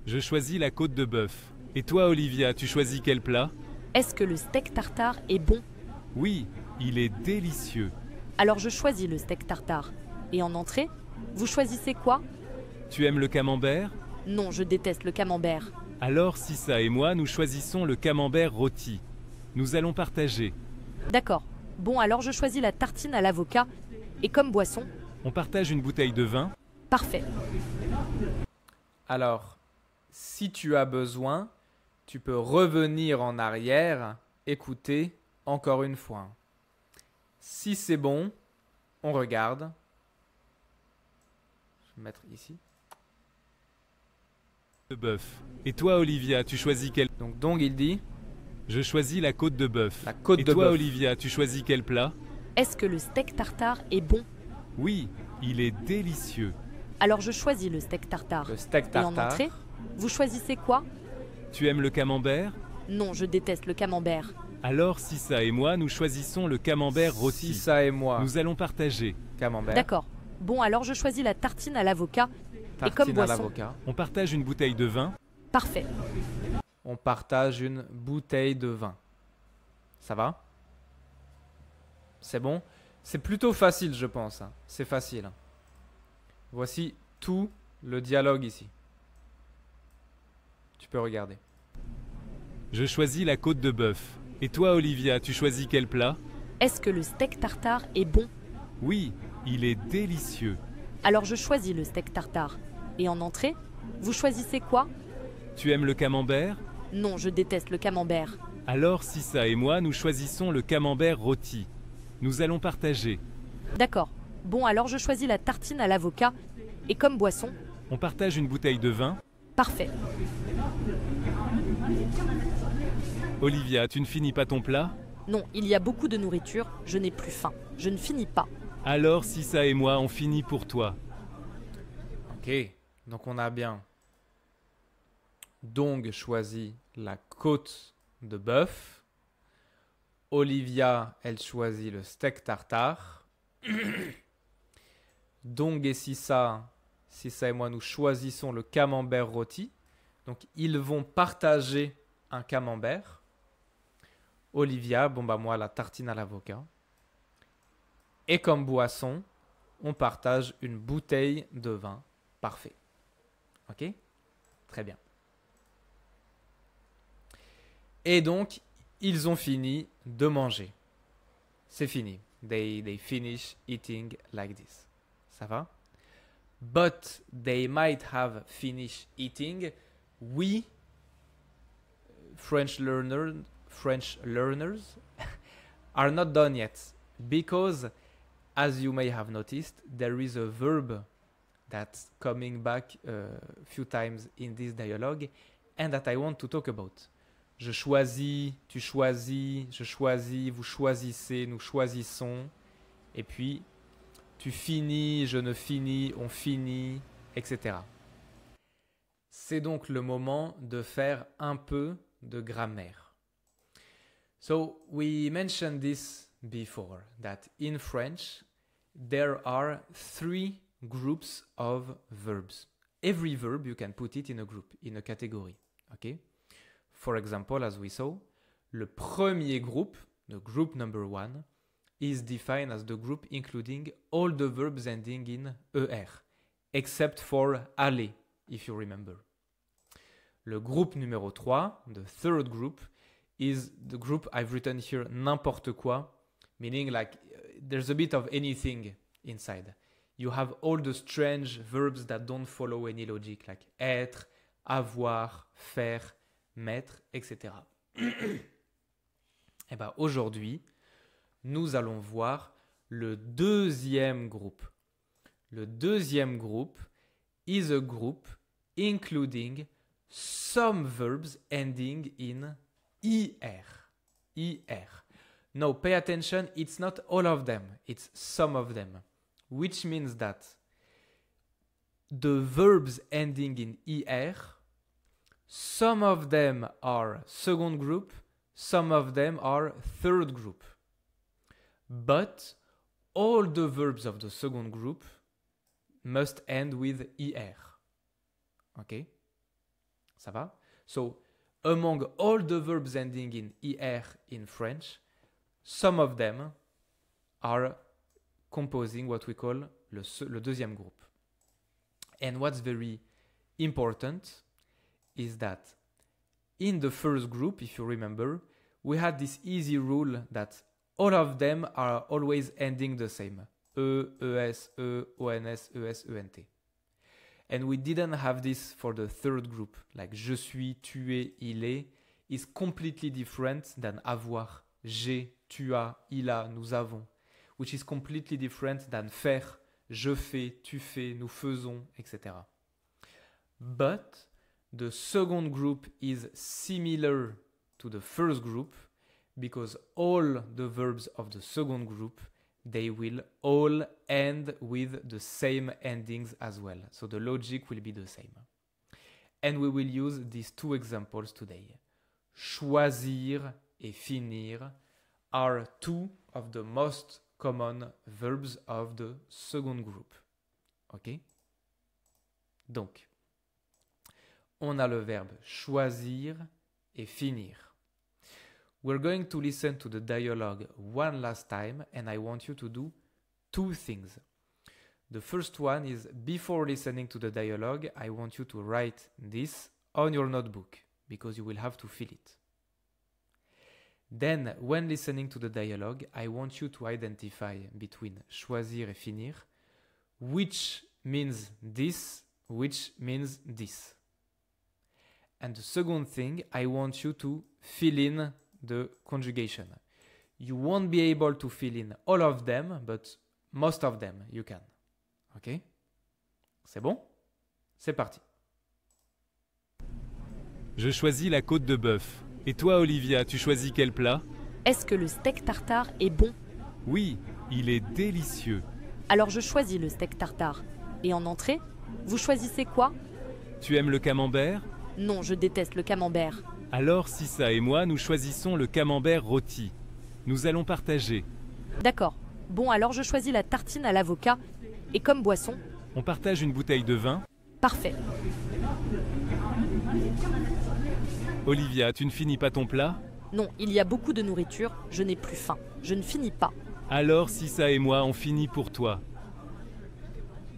Je choisis la côte de bœuf. Et toi, Olivia, tu choisis quel plat? Est-ce que le steak tartare est bon? Oui, il est délicieux. Alors je choisis le steak tartare. Et en entrée, vous choisissez quoi? Tu aimes le camembert? Non, je déteste le camembert. Alors, Sissa et moi, nous choisissons le camembert rôti. Nous allons partager. D'accord. Bon, alors je choisis la tartine à l'avocat. Et comme boisson? On partage une bouteille de vin. Parfait. Alors, si tu as besoin, tu peux revenir en arrière, écouter encore une fois. Si c'est bon, on regarde. Je vais mettre ici. De bœuf. Et toi, Olivia, tu choisis quel... Donc il dit... Je choisis la côte de bœuf. La côte Et de toi, bœuf. Olivia, tu choisis quel plat? Est-ce que le steak tartare est bon? Oui, il est délicieux. Alors je choisis le steak tartare. Le steak Et en tartare. entrée, vous choisissez quoi? Tu aimes le camembert? Non, je déteste le camembert. Alors Sissa et moi, nous choisissons le camembert rôti. Sissa et moi, Nous allons partager. camembert. D'accord. Bon, alors je choisis la tartine à l'avocat. Et comme Tartine à boisson, l'avocat. On partage une bouteille de vin. parfait. On partage une bouteille de vin. Ça va? C'est bon? C'est plutôt facile, je pense. Hein. C'est facile. Voici tout le dialogue ici. Tu peux regarder. Je choisis la côte de bœuf. Et toi, Olivia, tu choisis quel plat? Est-ce que le steak tartare est bon? Oui, il est délicieux. Alors je choisis le steak tartare. Et en entrée, vous choisissez quoi? Tu aimes le camembert? Non, je déteste le camembert. Alors Sissa et moi, nous choisissons le camembert rôti. Nous allons partager. D'accord. Bon, alors je choisis la tartine à l'avocat. Et comme boisson, On partage une bouteille de vin. parfait. Olivia, tu ne finis pas ton plat? Non, il y a beaucoup de nourriture, je n'ai plus faim. Je ne finis pas. Alors Sissa et moi, on finit pour toi. Ok. Donc on a bien Dong choisit la côte de bœuf. Olivia, elle choisit le steak tartare. Dong et Sissa et moi, nous choisissons le camembert rôti. Donc ils vont partager un camembert. Olivia, bon bah moi la tartine à l'avocat. Et comme boisson, on partage une bouteille de vin. Parfait. Ok? Très bien. Et donc, ils ont fini de manger. C'est fini. They finish eating like this. Ça va? But they might have finished eating. We, French learners, are not done yet. Because, as you may have noticed, there is a verb that's coming back a few times in this dialogue and that I want to talk about. Je choisis, tu choisis, je choisis, vous choisissez, nous choisissons. Et puis, tu finis, je ne finis, on finit, etc. C'est donc le moment de faire un peu de grammaire. So, we mentioned this before, that in French, there are 3 groups of verbs. Every verb, you can put it in a group, in a category. Okay? For example, as we saw, le premier groupe, the group number 1, is defined as the group including all the verbs ending in ER, except for aller, if you remember. Le groupe numéro 3, the third group, is the group I've written here n'importe quoi, meaning like there's a bit of anything inside. You have all the strange verbs that don't follow any logic, like être, avoir, faire, mettre, etc. Et bien aujourd'hui, nous allons voir le deuxième groupe. Le deuxième groupe is a group including some verbs ending in ER. ER. Now pay attention, it's not all of them, it's some of them. Which means that the verbs ending in ER, some of them are second group, some of them are third group. But all the verbs of the second group must end with ER. Okay? Ça va? So, among all the verbs ending in ER in French, some of them are composing what we call le deuxième groupe. And what's very important is that in the first group, if you remember, we had this easy rule that all of them are always ending the same. E, ES, E, ONS, ES, ENT. And we didn't have this for the third group. Like je suis, tu es, il est is completely different than avoir. J'ai, tu as, il a, nous avons. Which is completely different than faire, je fais, tu fais, nous faisons, etc. But the second group is similar to the first group because all the verbs of the second group, they will all end with the same endings as well. So the logic will be the same. And we will use these two examples today. Choisir et finir are two of the most common verbs of the second group. Ok? Donc, on a le verbe choisir et finir. We're going to listen to the dialogue one last time and I want you to do two things. The first one is before listening to the dialogue, I want you to write this on your notebook because you will have to fill it. Then, when listening to the dialogue, I want you to identify between choisir et finir, which means this, which means this. And the second thing, I want you to fill in the conjugation. You won't be able to fill in all of them, but most of them you can. Ok? C'est bon? C'est parti. Je choisis la côte de bœuf. Et toi, Olivia, tu choisis quel plat? Est-ce que le steak tartare est bon? Oui, il est délicieux. Alors je choisis le steak tartare. Et en entrée, vous choisissez quoi? Tu aimes le camembert? Non, je déteste le camembert. Alors Sissa et moi, nous choisissons le camembert rôti. Nous allons partager. D'accord. Bon, alors je choisis la tartine à l'avocat. Et comme boisson? On partage une bouteille de vin? Parfait. Olivia, tu ne finis pas ton plat? Non, il y a beaucoup de nourriture, je n'ai plus faim. Je ne finis pas. Alors Sissa et moi, on finit pour toi.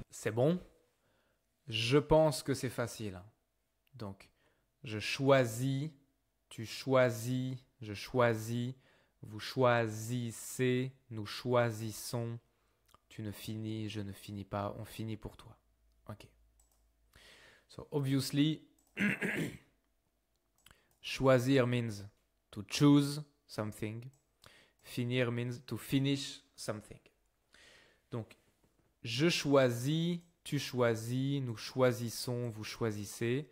C'est bon? Je pense que c'est facile. Donc, je choisis, tu choisis, je choisis, vous choisissez, nous choisissons, tu ne finis, je ne finis pas, on finit pour toi. Ok. So, obviously, choisir means to choose something. Finir means to finish something. Donc, je choisis, tu choisis, nous choisissons, vous choisissez.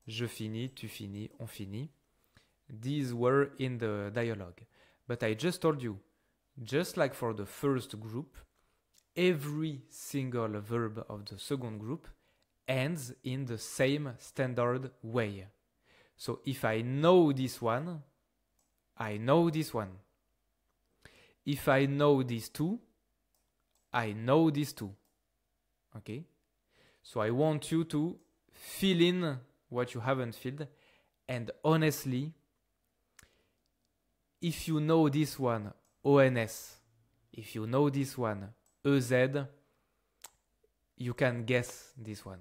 Je finis, tu finis, on finit. These were in the dialogue. But I just told you, just like for the first group, every single verb of the second group ends in the same standard way. So if I know this one, I know this one. If I know these two, I know these two. Okay? So I want you to fill in what you haven't filled. And honestly, if you know this one, ONS, if you know this one, EZ, you can guess this one.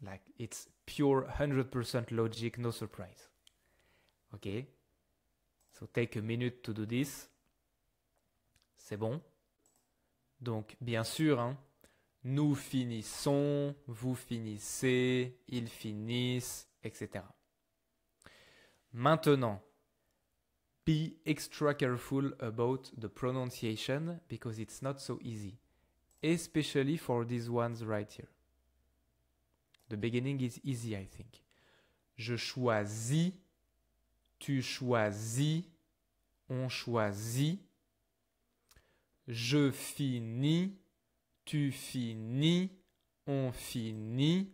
Like, it's pure 100% logic, no surprise. Okay? So take a minute to do this. C'est bon? Donc, bien sûr, hein, nous finissons, vous finissez, ils finissent, etc. Maintenant, be extra careful about the pronunciation because it's not so easy, especially for these ones right here. The beginning is easy, I think. Je choisis, tu choisis, on choisit. Je finis, tu finis, on finit.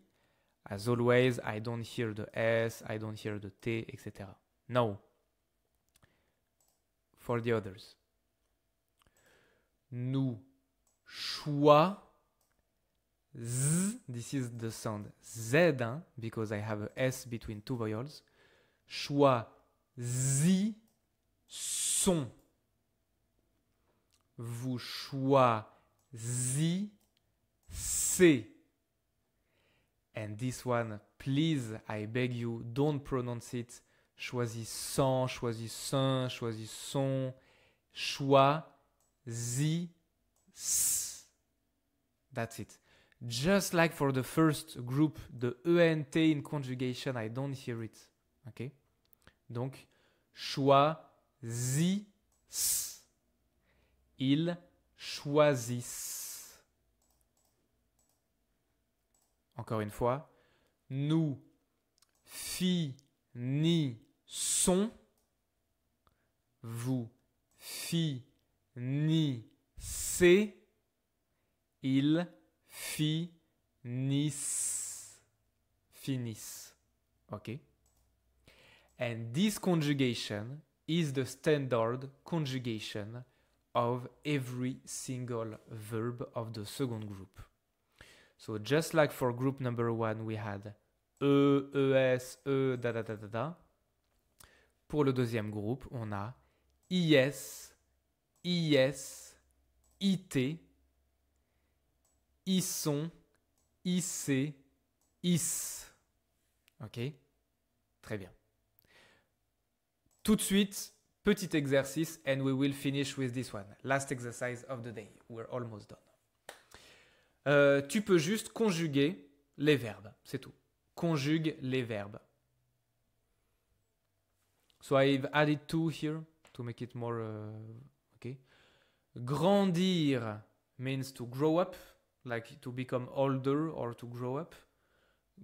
As always, I don't hear the S, I don't hear the T, etc. No. For the others. Nous choisissons. This is the sound Z, hein, because I have a S between two vowels. Choisissons. Vous choisissez. And this one, please, I beg you, don't pronounce it. Choisissant, choisissant, choisissons. Choisis. That's it. Just like for the first group, the ENT in conjugation, I don't hear it. Okay? Donc, choisis. Ils choisissent. Encore une fois, nous finissons. Vous finissez. Ils finissent. Okay? And this conjugation is the standard conjugation of every single verb of the second group. So just like for group number 1, we had es, da da da da da. Pour le deuxième groupe, on a is, it, isson, ic, is. Ok? Très bien. Tout de suite, petit exercice, and we will finish with this one. Last exercise of the day. We're almost done. Tu peux juste conjuguer les verbes, c'est tout. Conjugue les verbes. So I've added 2 here to make it more okay. Grandir means to grow up, like to become older or to grow up.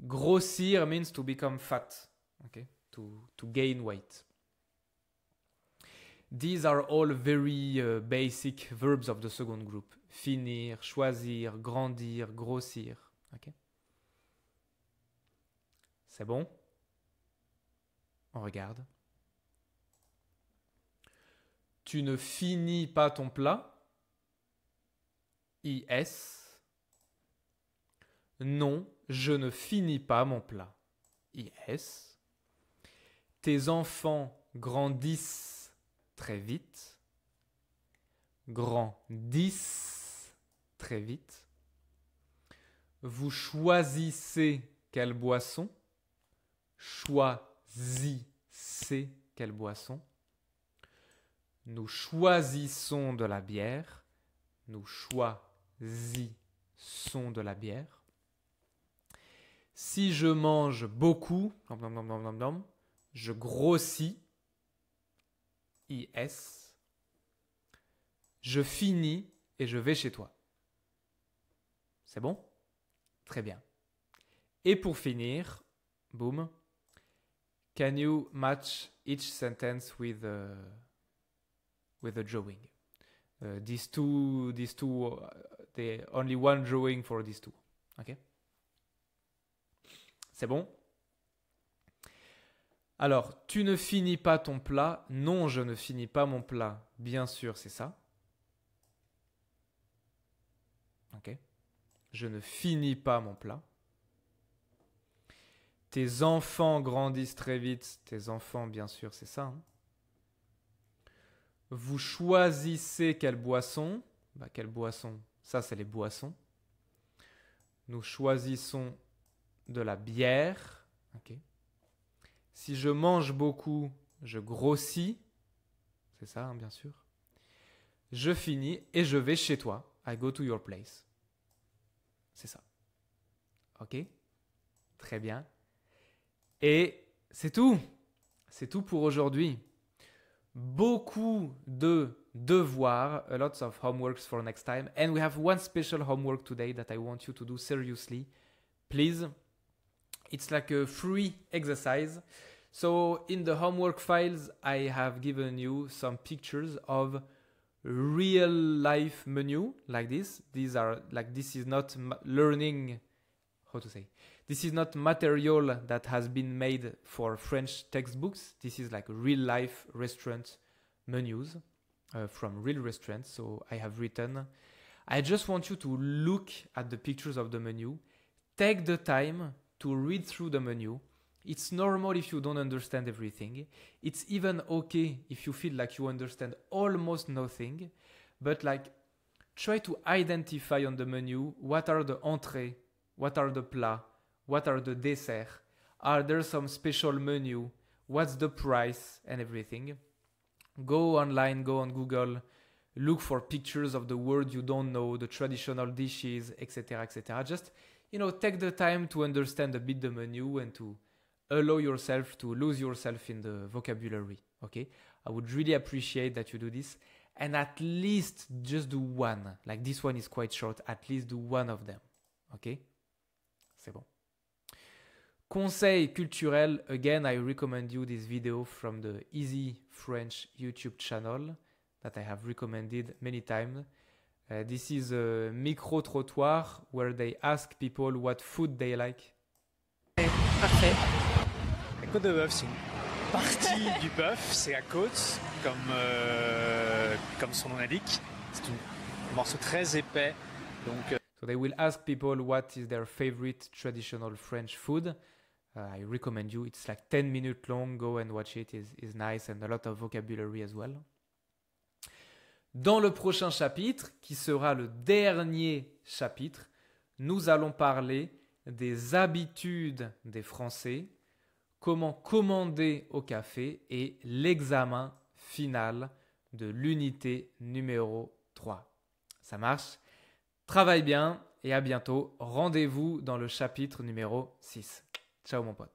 Grossir means to become fat, okay, to gain weight. These are all very basic verbs of the second group. Finir, choisir, grandir, grossir. Okay. C'est bon? On regarde. Tu ne finis pas ton plat. IS. Non, je ne finis pas mon plat. IS. Tes enfants grandissent très vite. Grandissent très vite. Vous choisissez quelle boisson. Choisissez quelle boisson. Nous choisissons de la bière. Nous choisissons de la bière. Si je mange beaucoup, je grossis. IS. Je finis et je vais chez toi. C'est bon? Très bien. Et pour finir, boum. Can you match each sentence with a drawing? These two, they only one drawing for these two. Okay? C'est bon? Alors, tu ne finis pas ton plat. Non, je ne finis pas mon plat. Bien sûr, c'est ça. Ok? Je ne finis pas mon plat. Tes enfants grandissent très vite. Tes enfants, bien sûr, c'est ça. Hein? Vous choisissez quelle boisson? Quelle boisson? Ça, c'est les boissons. Nous choisissons de la bière. Ok. Si je mange beaucoup, je grossis. C'est ça, hein, bien sûr. Je finis et je vais chez toi. I go to your place. C'est ça. Ok? Très bien. Et c'est tout. C'est tout pour aujourd'hui. Beaucoup de devoirs, a lot of homeworks for next time. And we have one special homework today that I want you to do seriously. Please. It's like a free exercise. So in the homework files, I have given you some pictures of real life menu like this. These are like, this is not learning, how to say? This is not material that has been made for French textbooks. This is like real life restaurant menus from real restaurants. So I have written, I just want you to look at the pictures of the menu. Take the time to read through the menu. It's normal if you don't understand everything. It's even okay if you feel like you understand almost nothing. But like, try to identify on the menu what are the entrées, what are the plats, what are the desserts, are there some special menu, what's the price and everything. Go online, go on Google, look for pictures of the word you don't know, the traditional dishes, etc., etc. Just, take the time to understand a bit the menu and to allow yourself to lose yourself in the vocabulary, okay? I would really appreciate that you do this. And at least just do one. Like this one is quite short. At least do one of them, okay? C'est bon. Conseil culturel. Again, I recommend you this video from the Easy French YouTube channel that I have recommended many times. This is a micro-trottoir where they ask people what food they like. Parfait. Côte de bœuf, si. partie du bœuf, c'est la côte, comme son nom l'indique. C'est un morceau très épais. Donc, So they will ask people what is their favorite traditional French food. I recommend you. It's like 10 minutes long. Go and watch it. It's nice and a lot of vocabulary as well. Dans le prochain chapitre, qui sera le dernier chapitre, nous allons parler des habitudes des Français, comment commander au café et l'examen final de l'unité numéro 3. Ça marche? Travaille bien et à bientôt. Rendez-vous dans le chapitre numéro 6. Ciao mon pote.